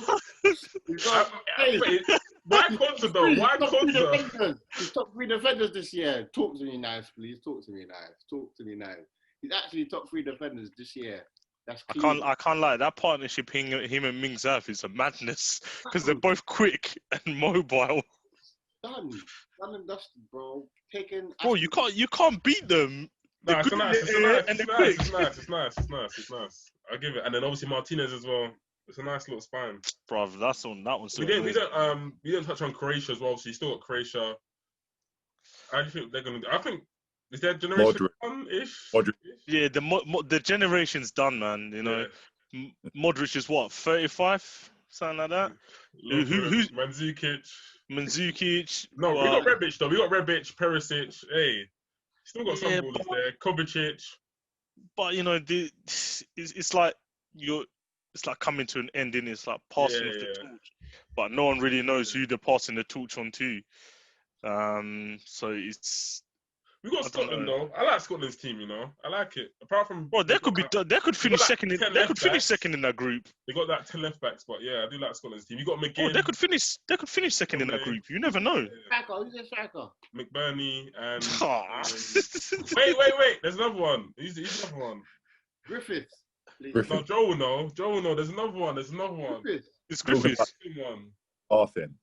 Why Konza though? Why Konza? He's top 3 defenders this year. Talk to me nice, please. Talk to me nice. He's actually top 3 defenders this year. That's key. I can't lie. That partnership, him and Mings have is a madness because they're both quick and mobile. Done and dusted, bro. Bro, you can't beat them. Nah, it's nice. I'll give it. And then obviously Martinez as well. It's a nice little spine. Bruv, that one's so we didn't touch on Croatia as well, so you still got Croatia. I think they're gonna is their generation done-ish? Yeah, the generation's done, man. You know, yeah. Modric is what, 35? Something like that. Who's Mandzukic. No, we got Rebic though. We got Rebic, Perisic. Hey. Still got some ballers there. Kovacic. But you know, it's like it's like coming to an end, and it's like passing off the torch. But no one really knows who they're passing the torch on to. So it's. We got Scotland though. I like Scotland's team. You know, I like it. Apart from, well, they could finish second in that group. They got that 10 left backs, but yeah, I do like Scotland's team. You got McGinn. Oh, they could finish second in that group. You never know. Who's the striker? McBurney and. Wait. There's another one. He's another one. Griffiths. No, Joel. No. There's another one. It's Griffiths. I'm laughing.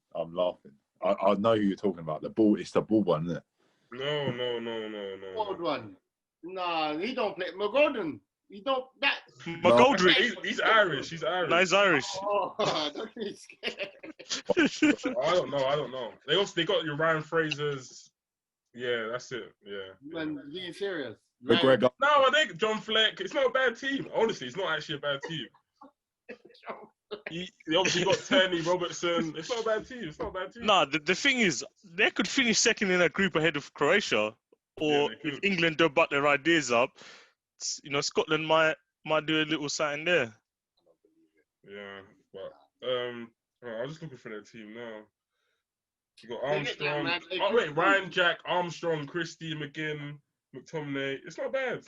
I know who you're talking about. The ball. It's the ball one, isn't it? No. Old one. Nah, he don't play. McGordon. He don't. McGoldrick. He's Irish. No, he's Irish. Oh, don't be scared. I don't know. They got your Ryan Fraser's. Yeah, that's it. Yeah. Man, being serious. McGregor. No, I think John Fleck. It's not a bad team. Honestly, it's not actually a bad team. They obviously got Turney, Robertson. It's not a bad team. Nah, the thing is, they could finish second in that group ahead of Croatia, or if England don't butt their ideas up, you know, Scotland might do a little something there. Yeah, but I'm just looking for their team now. You got Armstrong. Ryan Jack, Armstrong, Christie, McGinn, McTominay. It's not bad.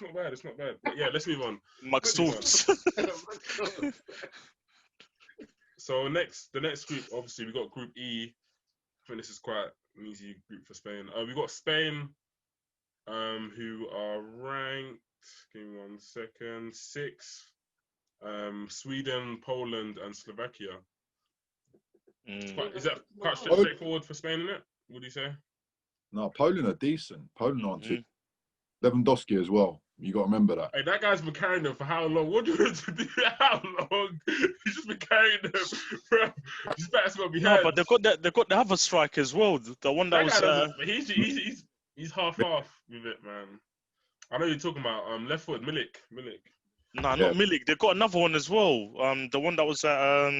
But yeah, let's move on. Max Thoughts. So the next group, obviously, we got Group E. I think this is quite an easy group for Spain. We got Spain, who are ranked. Give me 1 second. 6th. Sweden, Poland, and Slovakia. Is that quite straightforward for Spain, isn't it? What do you say? No, Poland are decent. Poland aren't too. Lewandowski as well. You got to remember that. Hey, that guy's been carrying them for how long? What do you want to do? How long? He's just been carrying them, bro. He's better to be No, but they've got the other striker as well. The one that was. He's half with it, man. I know you're talking about left foot Milik. Nah, not Milik. They've got another one as well. The one that was at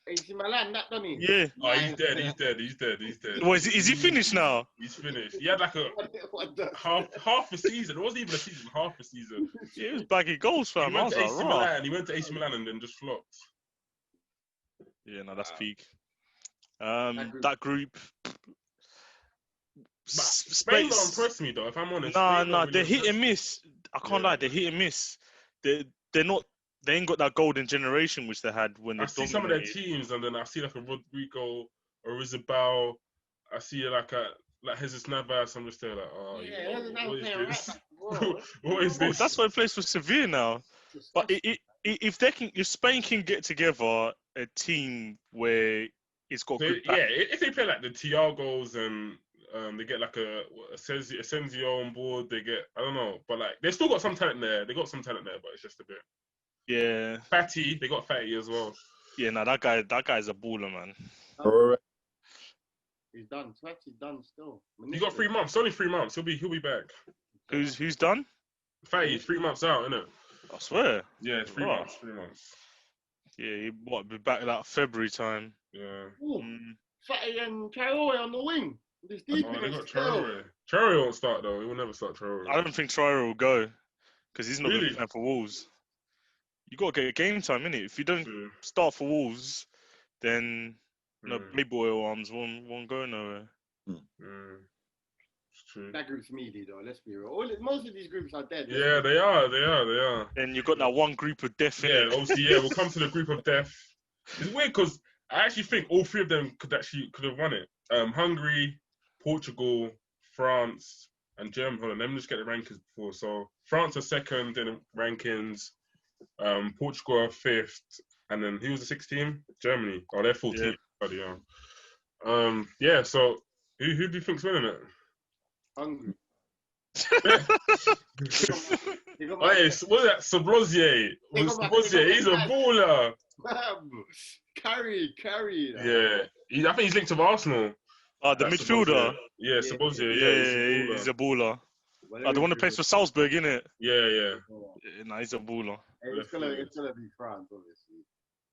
AC Milan, that done he? Yeah. Oh, he's dead. He's dead. He's dead. He's dead. Well, is he finished now? He's finished. He had like a half a season. It wasn't even a season. Half a season. Yeah, he was bagging goals, He fam. I went was to like, AC raw. Milan. He went to AC Milan and then just flopped. Yeah, no, that's Wow. peak. That group. That group. But Spain don't impress me though. If I'm honest. Nah, Spain don't they're really hit and impress me. miss. I can't lie, they're hit and miss. They're not. They ain't got that golden generation which they had when they I see some of their dominated. teams, and then I see like a Rodrigo or Isabel. I see like Jesus Navas. I'm just there like, oh, Yeah, what is this? Right. What is Well, this? that's why he plays for Sevilla now. But if Spain can get together a team where it's got good back, if they play like the Thiagos and they get like a Asensio on board, they get, I don't know, but like they still got some talent there. They got some talent there, but it's just a bit. yeah, Fatty, they got Fatty as well. yeah. Nah, that guy's a baller, man. He's done. He's done still. He got 3 months. Only 3 months. He'll be back. Who's done? Fatty, 3 months out, innit? I swear. Yeah, it's 3 Right. months. 3 months. Yeah, he be back that February time. Yeah. Ooh, Fatty and Traore on the wing. This Oh, they got Traore. Traore won't start though. He will never start Traore. I don't think Traore will go because he's not going to Really? be playing for Wolves. You got to get game time, innit? If you don't True. start for Wolves, then no Mm. baby oil arms won't go nowhere. Mm. It's true. That group's meaty though. Let's be real. Most of these groups are dead. Yeah, they are. Then you got that one group of death in Yeah, it. obviously, yeah. We'll come to the group of death. It's weird because I actually think all three of them could have won it. Hungary, Portugal, France, and Germany. Hold on, let me just get the rankings before. So France are second in the rankings. Portugal are fifth, and then who was the sixth team? Germany. Oh, they're 14th. Yeah. Bloody hell. Yeah. So who do you think's winning it? Hungry. Oh, yeah, what's that? Sabrosier. He's a baller. Carry. Yeah. I think he's linked to Arsenal. Oh, the That's midfielder. Yeah, Sabrosier. Yeah, he's a baller. The one who plays for Salzburg, innit? Yeah. Yeah, nah, he's a baller. It's gonna be France, obviously.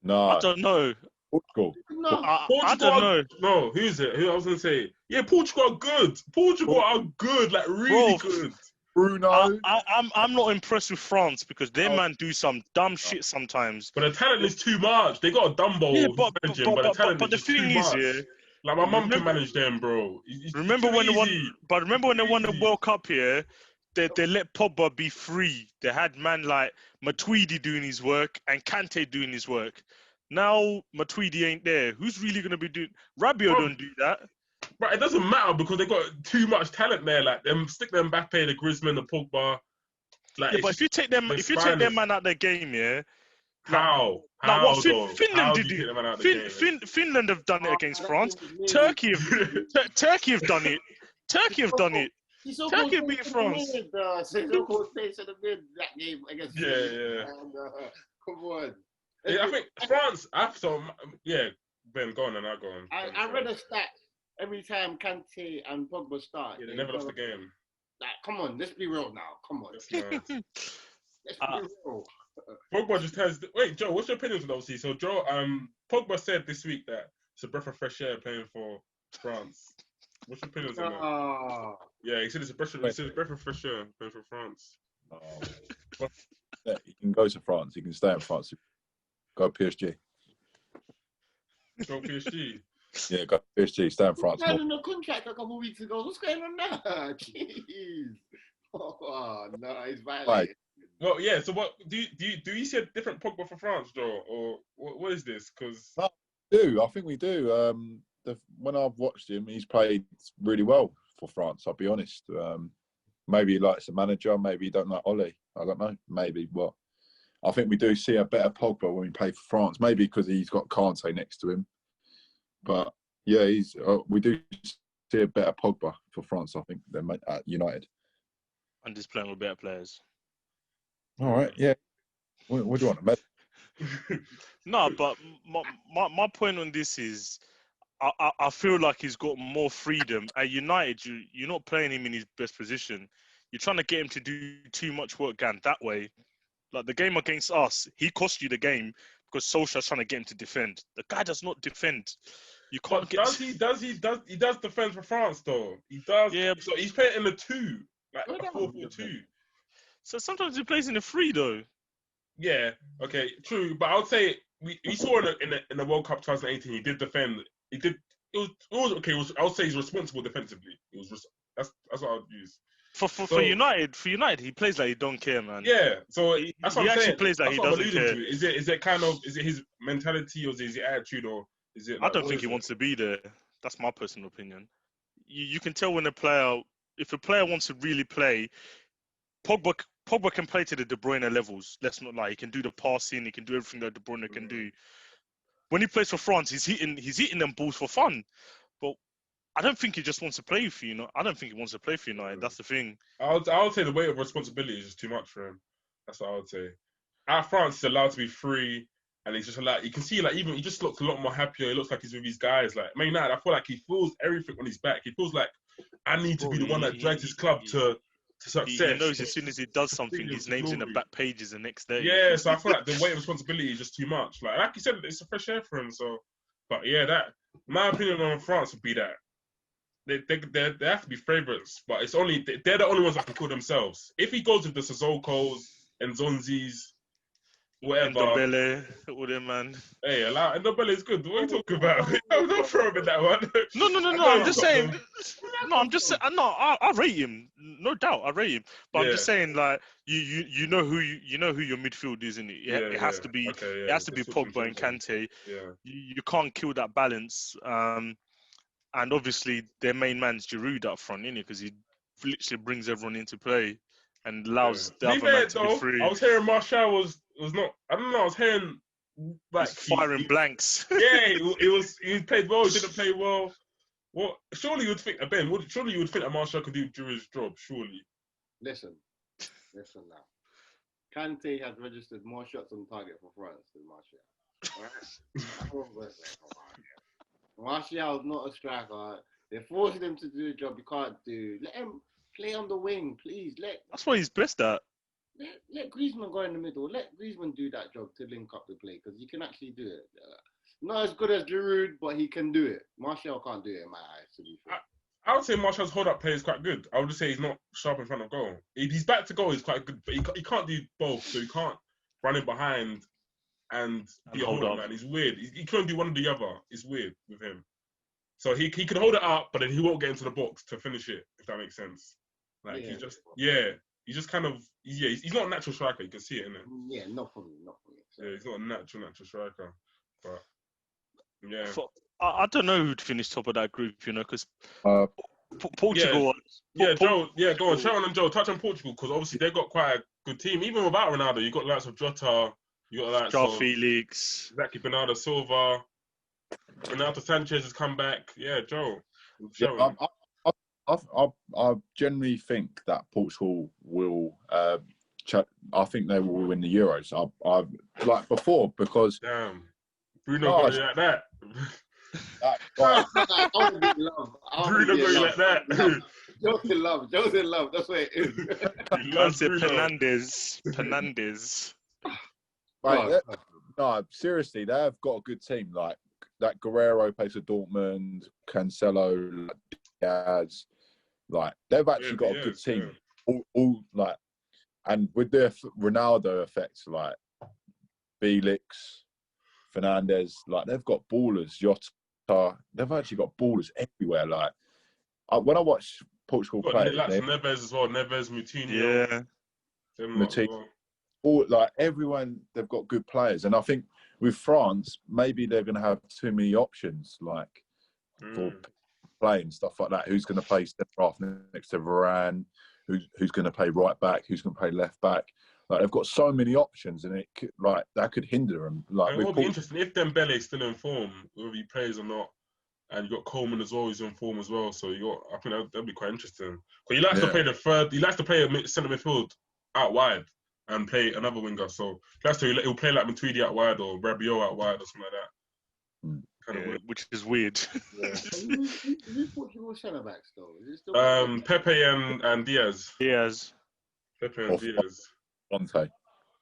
No, I don't know. Portugal. No, I don't know. No, who's it? Who I was gonna say? Yeah, Portugal are good. Portugal are good, like really good. Bruno. I'm not impressed with France because their man do some dumb shit sometimes. But the talent is too much. They got a Dumbo. Yeah, but the talent but the is just too thing is, much. yeah. Like my mum can manage them, bro. Remember when they won the World Cup here? They let Pogba be free. They had man like Matuidi doing his work and Kante doing his work. Now Matuidi ain't there. Who's really gonna be doing? Rabiot don't do that. But it doesn't matter because they got too much talent there. Like them, stick the Mbappe, the Griezmann, the Pogba. Like, Yeah, but if you take them man out the game, yeah. How? Like what though? Finland How did do you take it? them out of the game? Finland have done it against France. Turkey have done it. Turkey have done it. Turkey beat France. So-called face of the mid that game against Yeah. And, come on. Yeah, I think France. Ben, go on and I'll go on. I read a stat every time Kante and Pogba start. Yeah, they never lost the game. Like, come on, let's be real now. Come on. That's mad. Let's be real. Pogba just has. Wait, Joe, what's your opinion on that? So, Joe, Pogba said this week that it's a breath of fresh air playing for France. What's your opinion on that? Yeah, he said it's a breath of fresh air playing for France. Yeah, he can go to France. He can stay in France. Go PSG. Go PSG. Yeah, go PSG. Stay in France. He signed a contract a couple of weeks ago. What's going on now? Jeez. Oh no, he's violating. Right. Well, yeah. So, what do you see a different Pogba for France, Joe, or what is this? Because I think we do. When I've watched him, he's played really well for France. I'll be honest. Maybe he likes the manager. Maybe he don't like Ole. I don't know. Maybe what. I think we do see a better Pogba when we play for France. Maybe because he's got Kante next to him. But yeah, we do see a better Pogba for France. I think than at United. And just playing with better players. All right. Yeah. What do you want? No, but my point on this is, I feel like he's got more freedom at United. You're not playing him in his best position. You're trying to get him to do too much work, Gan, that way. Like the game against us, he cost you the game because Solskjaer's trying to get him to defend. The guy does not defend. You can't But get. he does defend for France though. He does. Yeah. So he's playing in the 2, like a 4-4-2. So sometimes he plays in the 3 though. Yeah. Okay. True. But I would say we saw in the World Cup 2018 he did defend. He did. It was okay. I would say he's responsible defensively. That's what I would use. For United, he plays like he don't care, man. Yeah, so that's what I'm saying. He actually plays like he doesn't care. Is it his mentality, or is it his attitude, or is it? I don't think he wants to be there. That's my personal opinion. You can tell when if a player wants to really play, Pogba can play to the De Bruyne levels. Let's not lie. He can do the passing. He can do everything that De Bruyne can do. When he plays for France, he's hitting them balls for fun. But I don't think he just wants to play for you. I don't think he wants to play for United. That's the thing. I would say the weight of responsibility is just too much for him. That's what I would say. At France, he's allowed to be free, and he's just allowed. You can see, like, even he just looks a lot more happier. He looks like he's with his guys. Like Man United, I feel like he feels everything on his back. He feels like I need to be the one that drags his club to success. He knows as soon as he does something, his name's in the back pages the next day. Yeah, so I feel like the weight of responsibility is just too much. Like you said, it's a fresh air for him. So, but yeah, my opinion on France would be that. They have to be favourites, but it's only they're the only ones that can call themselves. If he goes with the Sissoko's and Zonzis, whatever, Ndombele, all them, man. Hey, Ndombele is good. What are you talking about? Don't throw him in that one. No. I'm just saying. No, I'm just saying. No, I rate him. No doubt, I rate him. But I'm just saying, like, you know who your midfield is, isn't it? It has to be. Okay, it has to be Pogba and Kante. Yeah. You can't kill that balance. And obviously, their main man's Giroud up front, innit? Because he literally brings everyone into play and allows the other man to be free. I was hearing Martial was not. I don't know. I was hearing like firing blanks. Yeah, he played well. He didn't play well. What? Surely you would think, Ben. Surely you would think that Martial could do Giroud's job. Surely. Listen now. Kante has registered more shots on target for France than Martial. All right? Martial's not a striker. They're forcing him to do a job he can't do. Let him play on the wing, please. That's what he's best at. Let Griezmann go in the middle. Let Griezmann do that job to link up the play, because he can actually do it. Not as good as Giroud, but he can do it. Martial can't do it in my eyes, to be fair. I would say Martial's hold-up play is quite good. I would just say he's not sharp in front of goal. He's back to goal, he's quite good, but he can't do both, so he can't run in behind and be a hold-up man. He's weird. He can't do one or the other. It's weird with him. So he can hold it up, but then he won't get into the box to finish it, if that makes sense. Like, he's just kind of, he's not a natural striker. You can see it, innit? Yeah, not for me. Yeah, he's not a natural striker. But, yeah. I don't know who'd finish top of that group, because Portugal. Joe, go on. Shelton and Joe, touch on Portugal, because obviously they've got quite a good team. Even without Ronaldo, you've got lots of Jota, you got lots of Felix, exactly, Bernardo Silva, Renato Sanchez has come back. Yeah, Joe. I generally think that Portugal will. I think they will win the Euros. I like before, because damn, Bruno got you like that. Bruno got you like that. Joe's in love. That's what it is. Penandes. Right, no, seriously, they have got a good team. Like that Guerrero plays for Dortmund, Cancelo, Diaz. Like they've actually got a good team. All like, and with their Ronaldo effects, like Felix, Fernandez, like they've got ballers. Jota, they've actually got ballers everywhere. Like when I watch Portugal play, Neves as well. Neves, Moutinho, Moutinho. All like everyone, they've got good players, and I think with France, maybe they're going to have too many options, like for playing stuff like that. Who's going to play centre half next to Varane? Who's going to play right back? Who's going to play left back? Like they've got so many options, and that could hinder them. Like it will be interesting if Dembele's still in form, whether he plays or not. And you got Coleman as well, who's in form as well. So I think that'll be quite interesting. But he likes to play he likes to play a centre midfield out wide and play another winger. So he'll play like Matuidi out wide or Rabiot out wide or something like that. Which is weird. Yeah. Who's Portugal centre backs though? Is it still Pepe and Diaz. Pepe and Diaz. Conte.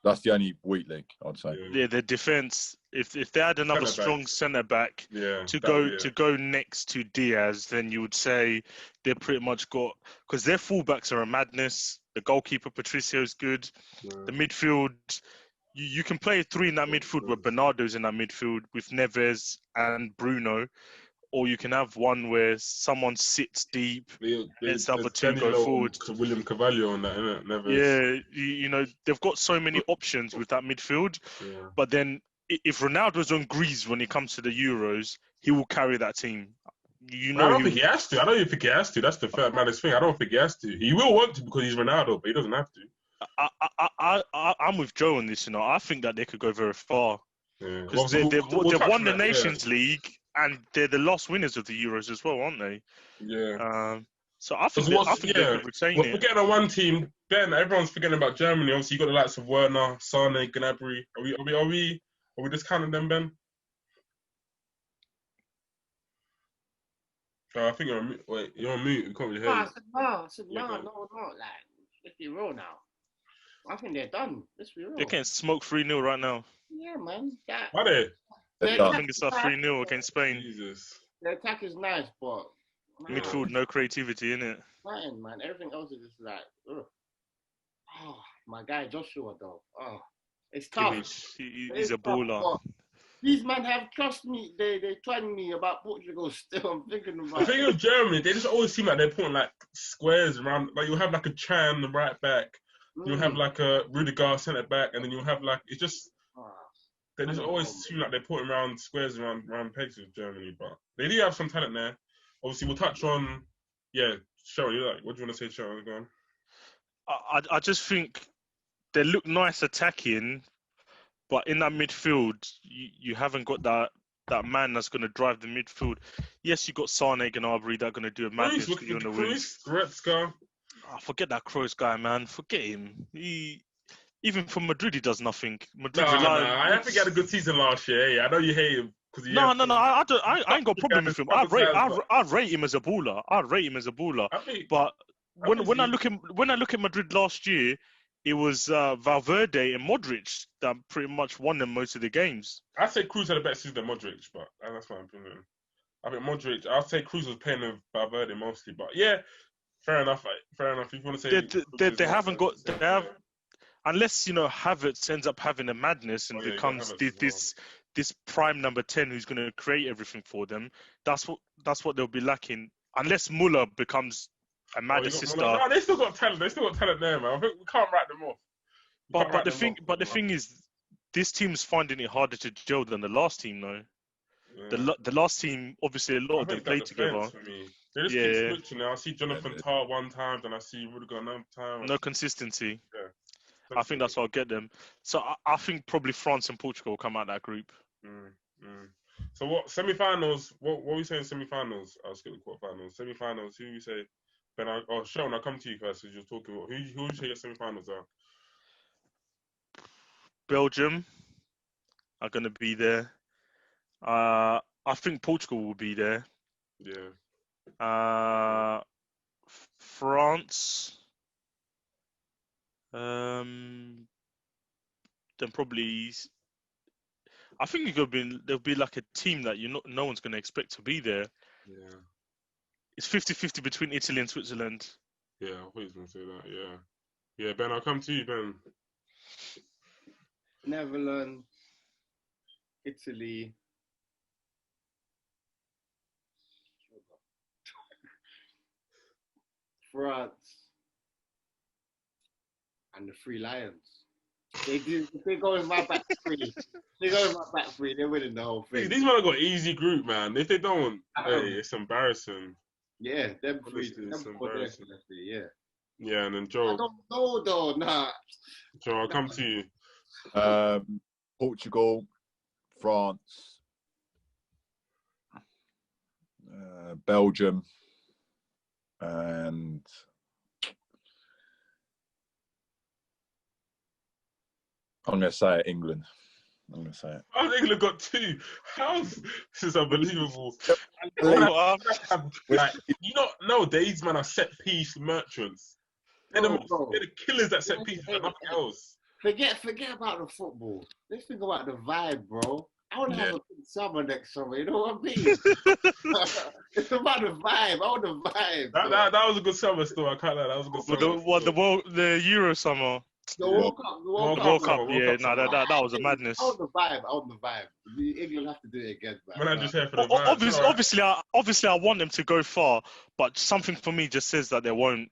That's the only weak link, I'd say. Yeah, the defence. If they had another Centre-backs. strong centre back Yeah, to that would be it. go next to Diaz, then you would say they're pretty much got, because their fullbacks are a madness. The goalkeeper Patricio's good. Yeah. The midfield, you can play three in that midfield where Bernardo's in that midfield with Neves and Bruno, or you can have one where someone sits deep, lets the other two go forward. William Carvalho on that, innit? Neves. Yeah, you know, they've got so many options with that midfield. Yeah. But then if Ronaldo's on grease when it comes to the Euros, he will carry that team. You know, I don't think he has to. I don't even think he has to. That's the fair maddest thing. I don't think he has to. He will want to because he's Ronaldo, but he doesn't have to. I'm with Joe on this. You know, I think that they could go very far because Yeah. they've won the Nations League and they're the last winners of the Euros as well, aren't they? Yeah. So I think they could retain We're it. forgetting on one team, Ben. Everyone's forgetting about Germany. Obviously, you got the likes of Werner, Sane, Gnabry. Are we discounting them, Ben? Oh, I think you're on mute. Wait, you're on mute. We can't really hear you. I said no. Like, let's be real now. I think they're done. Let's be real. They can't smoke 3-0 right now. Yeah, man. Are they? I think it's 3-0 against Spain. Jesus. The attack is nice, but Midfield, no creativity, innit? Man. Everything else is just like, ugh. Oh, my guy Joshua, though. Oh, it's tough. He's a baller. These men have trust me. They telling me about Portugal still. I'm thinking about. The thing with Germany, they just always seem like they're putting like squares around. Like you'll have like a Chan right back, you'll have like a Rudiger centre back, and then you'll have like it's just. They just always seem like they're putting around squares around pegs with Germany, but they do have some talent there. Obviously, we'll touch on. Yeah, Shelton, what do you want to say, Shelton? Go on. I just think they look nice attacking. But in that midfield, you haven't got that man that's going to drive the midfield. Yes, you got Sane, Gnabry that are going to do a madness for you on the wings. Goretzka. Forget that Kroos guy, man. Forget him. Even for Madrid, he does nothing. Madrid I don't think he had a good season last year. Yeah, I know you hate him. No. I ain't got a problem with him. I rate him as a baller. But when I look at Madrid last year, it was Valverde and Modric that pretty much won them most of the games. I'd say Kroos had a better season than Modric, but that's my opinion. I think Modric, I'd say Kroos was playing with Valverde mostly, but yeah, fair enough. If you want to say they haven't got, unless Havertz ends up having a madness and becomes this prime number 10 who's going to create everything for them. That's what they'll be lacking. Unless Muller becomes a mad assistant. No, they still got talent. They still got talent there, man. I think we can't write them off. The thing is, this team's finding it harder to gel than the last team, though. Yeah. The last team, obviously, a lot of them played together. They just keep switching now. I see Jonathan Tah one time, then I see Rudiger another time. No consistency. Yeah. I think that's what I'll get them. So I think probably France and Portugal will come out of that group. So what semi-finals? What are we saying? Semi-finals? I'll skip the quarterfinals. Semi-finals. Who do we say? Ben, Sean, I'll come to you first as you're talking. Who would you say your semi-finals are? Belgium are going to be there. I think Portugal will be there. Yeah. France. Then probably. I think there'll be like a team that no one's going to expect to be there. Yeah. It's 50-50 between Italy and Switzerland. Yeah, I thought he was going to say that, yeah. Yeah, Ben, I'll come to you, Ben. Netherlands, Italy, France, and the Three Lions. They go with my back three. They're winning the whole thing. These men have got easy group, man. If they don't, it's embarrassing. Yeah, them three. It's embarrassing. Yeah. Yeah, and then Joe. I don't know, though. Nah. Joe, I'll come to you. Portugal, France, Belgium, and I'm going to say it, England. I'm going to say it. Oh, England got two. This is unbelievable. These men are set piece merchants. They're the killers that set piece, nothing else. Forget about the football. Let's think about the vibe, bro. I want to have a good summer next summer. You know what I mean? It's about the vibe. I want the vibe. That was a good summer still. I can't lie. That was a good summer. The Euro summer. The World Cup. Yeah, no, that was a madness. I want the vibe. England have to do it again, man. Man, I just here for the vibe. Obviously, I want them to go far, but something for me just says that they won't.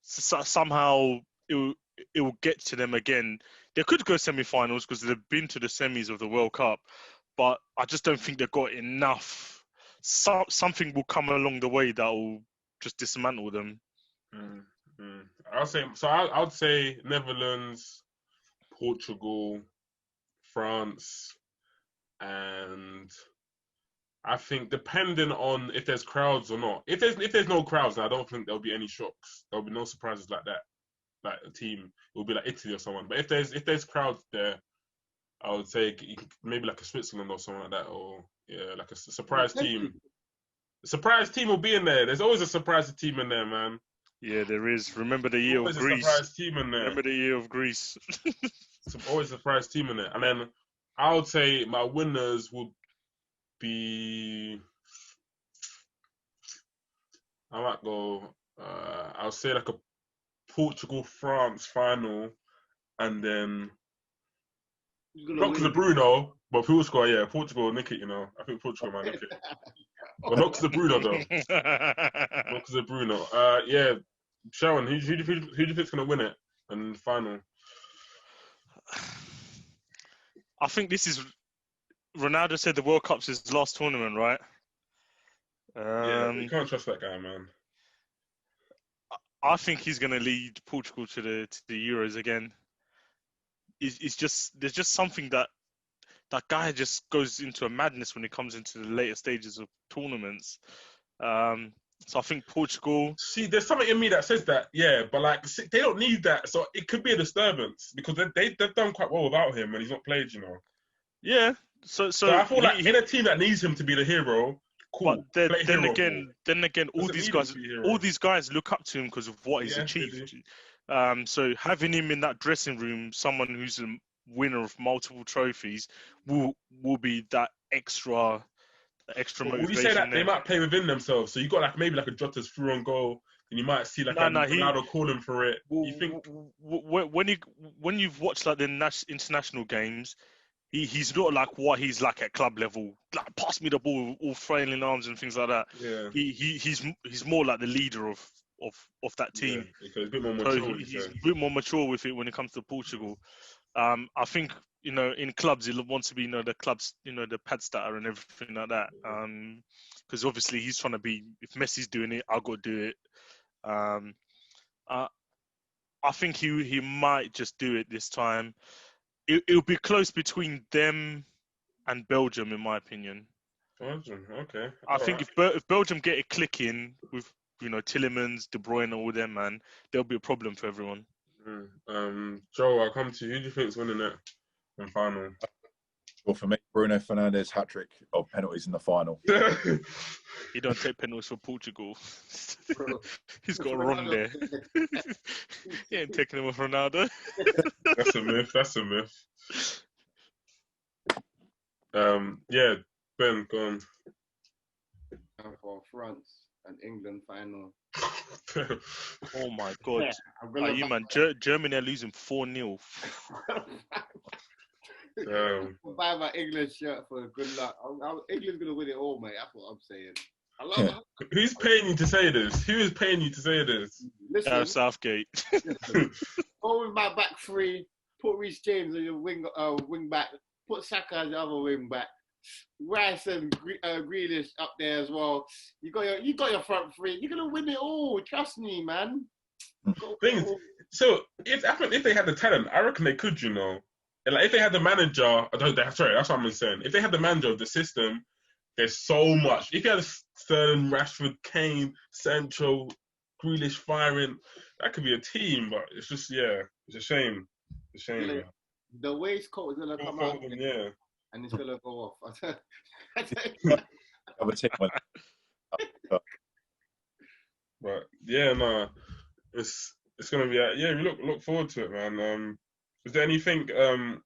Somehow it will get to them again. They could go semi-finals because they've been to the semis of the World Cup, but I just don't think they've got enough. Something will come along the way that will just dismantle them. I would say Netherlands, Portugal, France, and I think depending on if there's crowds or not. If there's no crowds, I don't think there'll be any shocks. There'll be no surprises like that. Like a team, it will be like Italy or someone. But if there's crowds there, I would say maybe like a Switzerland or something like that, or like a surprise team. The surprise team will be in there. There's always a surprise team in there, man. Yeah, there is. Remember the year of Greece. Surprise team in there. Remember the year of Greece. Always a surprise team in there. And then I would say my winners would be. I might go. I'll say like a Portugal-France final, and then not because of Bruno, but Portugal will nick it. You know, I think Portugal might nick it, but not because of Bruno though. Not because of Bruno. Sharon, who do you think's gonna win it in the final? I think this is. Ronaldo said the World Cup's his last tournament, right? You can't trust that guy, man. I think he's going to lead Portugal to the Euros again. It's just there's just something that guy just goes into a madness when it comes into the later stages of tournaments. So I think Portugal. See, there's something in me that says that, but like they don't need that, so it could be a disturbance because they've done quite well without him when he's not played, you know. Yeah. So I feel like in a team that needs him to be the hero. Cool. But then again, all these guys look up to him because of what he's achieved. So having him in that dressing room, someone who's a winner of multiple trophies, will be that extra motivation. Would you say that they might play within themselves? So you got like maybe like a Jota's through on goal, and you might see like Ronaldo calling for it. You think when you've watched like the international games. He's not like what he's like at club level, like pass me the ball, all flailing arms and things like that. Yeah. He's more like the leader of that team. Yeah, he's a bit more mature. He's a bit more mature with it when it comes to Portugal. I think in clubs he wants to be the clubs the pad starter and everything like that. Because obviously he's trying to be. If Messi's doing it, I've got to do it. I think he might just do it this time. It'll be close between them and Belgium, in my opinion. Belgium, okay. I think if Belgium get it clicking with Tillemans, De Bruyne, all them, man, there'll be a problem for everyone. Joe, I'll come to you. Who do you think's winning it in final? Well, for me, Bruno Fernandes hat-trick of penalties in the final. He don't take penalties for Portugal. He's got wrong there. He ain't taking them with Ronaldo. That's a myth. Ben, go on. For France and England final. Oh my God. Yeah, man, Germany are losing 4-0. Buy my England shirt for good luck. England's gonna win it all, mate. That's what I'm saying. Who's paying you to say this? Who is paying you to say this? Listen, Southgate. Go with my back three. Put Reece James as your wing back. Put Saka as the other wing back. Rice and Grealish up there as well. You got your front three. You're gonna win it all. Trust me, man. So if they had the talent, I reckon they could. And like if they had the manager, that's what I'm saying. If they had the manager of the system, there's so much. If you had Sterling, Rashford, Kane, Sancho, Grealish firing, that could be a team. But it's just it's a shame. It's a shame. Yeah. The waistcoat is gonna come out, and it's gonna go off. But it's gonna be we look forward to it, man. Is there anything you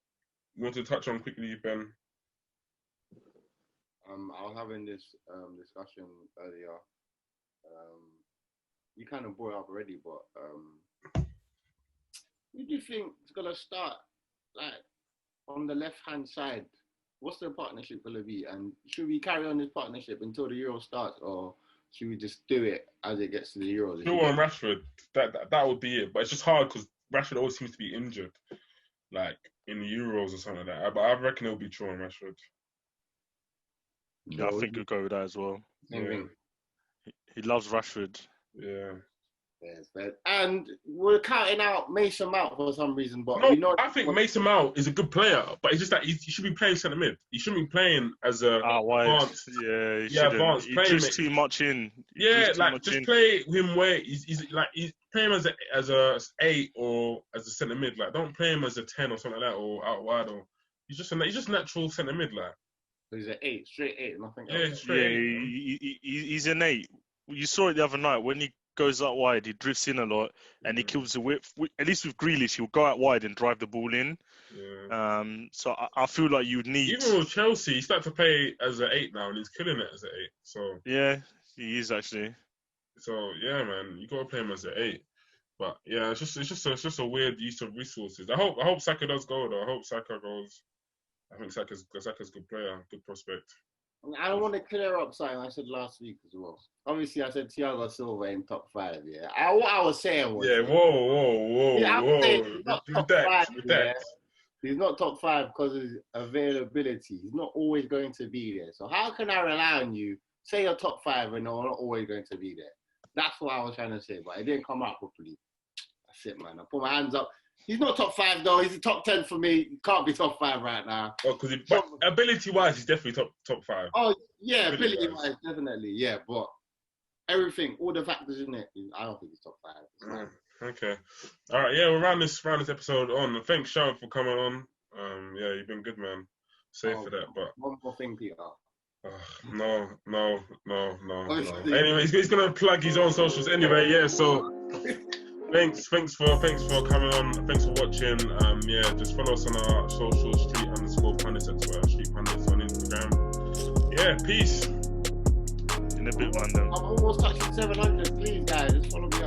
want to touch on quickly, Ben? I was having this discussion earlier. You kind of brought it up already, but who do you think is gonna start like on the left-hand side? What's the partnership gonna be? And should we carry on this partnership until the Euro starts, or should we just do it as it gets to the Euros? Shaw and Rashford, that would be it. But it's just hard because Rashford always seems to be injured, like in the Euros or something like that. But I reckon it'll be Shaw and Rashford. Yeah, I think we'll go with that as well. Yeah. He loves Rashford. Yeah. Yes, and we're counting out Mason Mount for some reason, but I think Mason Mount is a good player, but it's just that he should be playing centre mid. He shouldn't be playing as a advanced. Yeah, advanced. He drifts too much in. Play him where he's play him as a 8 or as a centre mid. Like, don't play him as a 10 or something like that, or out wide, or he's just natural centre mid. Like, he's an 8, straight 8, nothing else. Yeah, straight 8. He's an 8. You saw it the other night when he goes out wide, he drifts in a lot, and he kills the width. At least with Grealish, he'll go out wide and drive the ball in. Yeah. So I feel like you would need. Even with Chelsea, he started to play as an 8 now, and he's killing it as an 8. So yeah, he is actually. So yeah, man, you gotta play him as an 8. But yeah, it's just a weird use of resources. I hope Saka does go though. I hope Saka goes. I think Saka's a good player, good prospect. I don't want to clear up something I said last week as well. Obviously, I said Thiago Silva in top 5. Yeah, what I was saying was. Yeah, whoa. He's not top 5. Yeah. He's not top 5 because of his availability. He's not always going to be there. So how can I rely on you? Say you're top 5 and you're not always going to be there. That's what I was trying to say, but it didn't come out properly. That's it, man. I put my hands up. He's not top 5 though. He's a top 10 for me. He can't be top 5 right now. Oh, because ability-wise, he's definitely top 5. Oh yeah, ability-wise, definitely. Yeah, but everything, all the factors in it, I don't think he's top 5. Okay. All right. Yeah, we'll round this episode on. Thanks, Sean, for coming on. Yeah, you've been good, man. Safe for that. But one more thing, Peter. No. Anyway, he's gonna plug his own socials anyway. Yeah. So. Thanks for coming on. Thanks for watching. Yeah, just follow us on our social, Street_Pundits at Twitter, Street Pundits on Instagram. Yeah, peace. In a bit, man. I'm almost touching 700. Please, guys, just follow me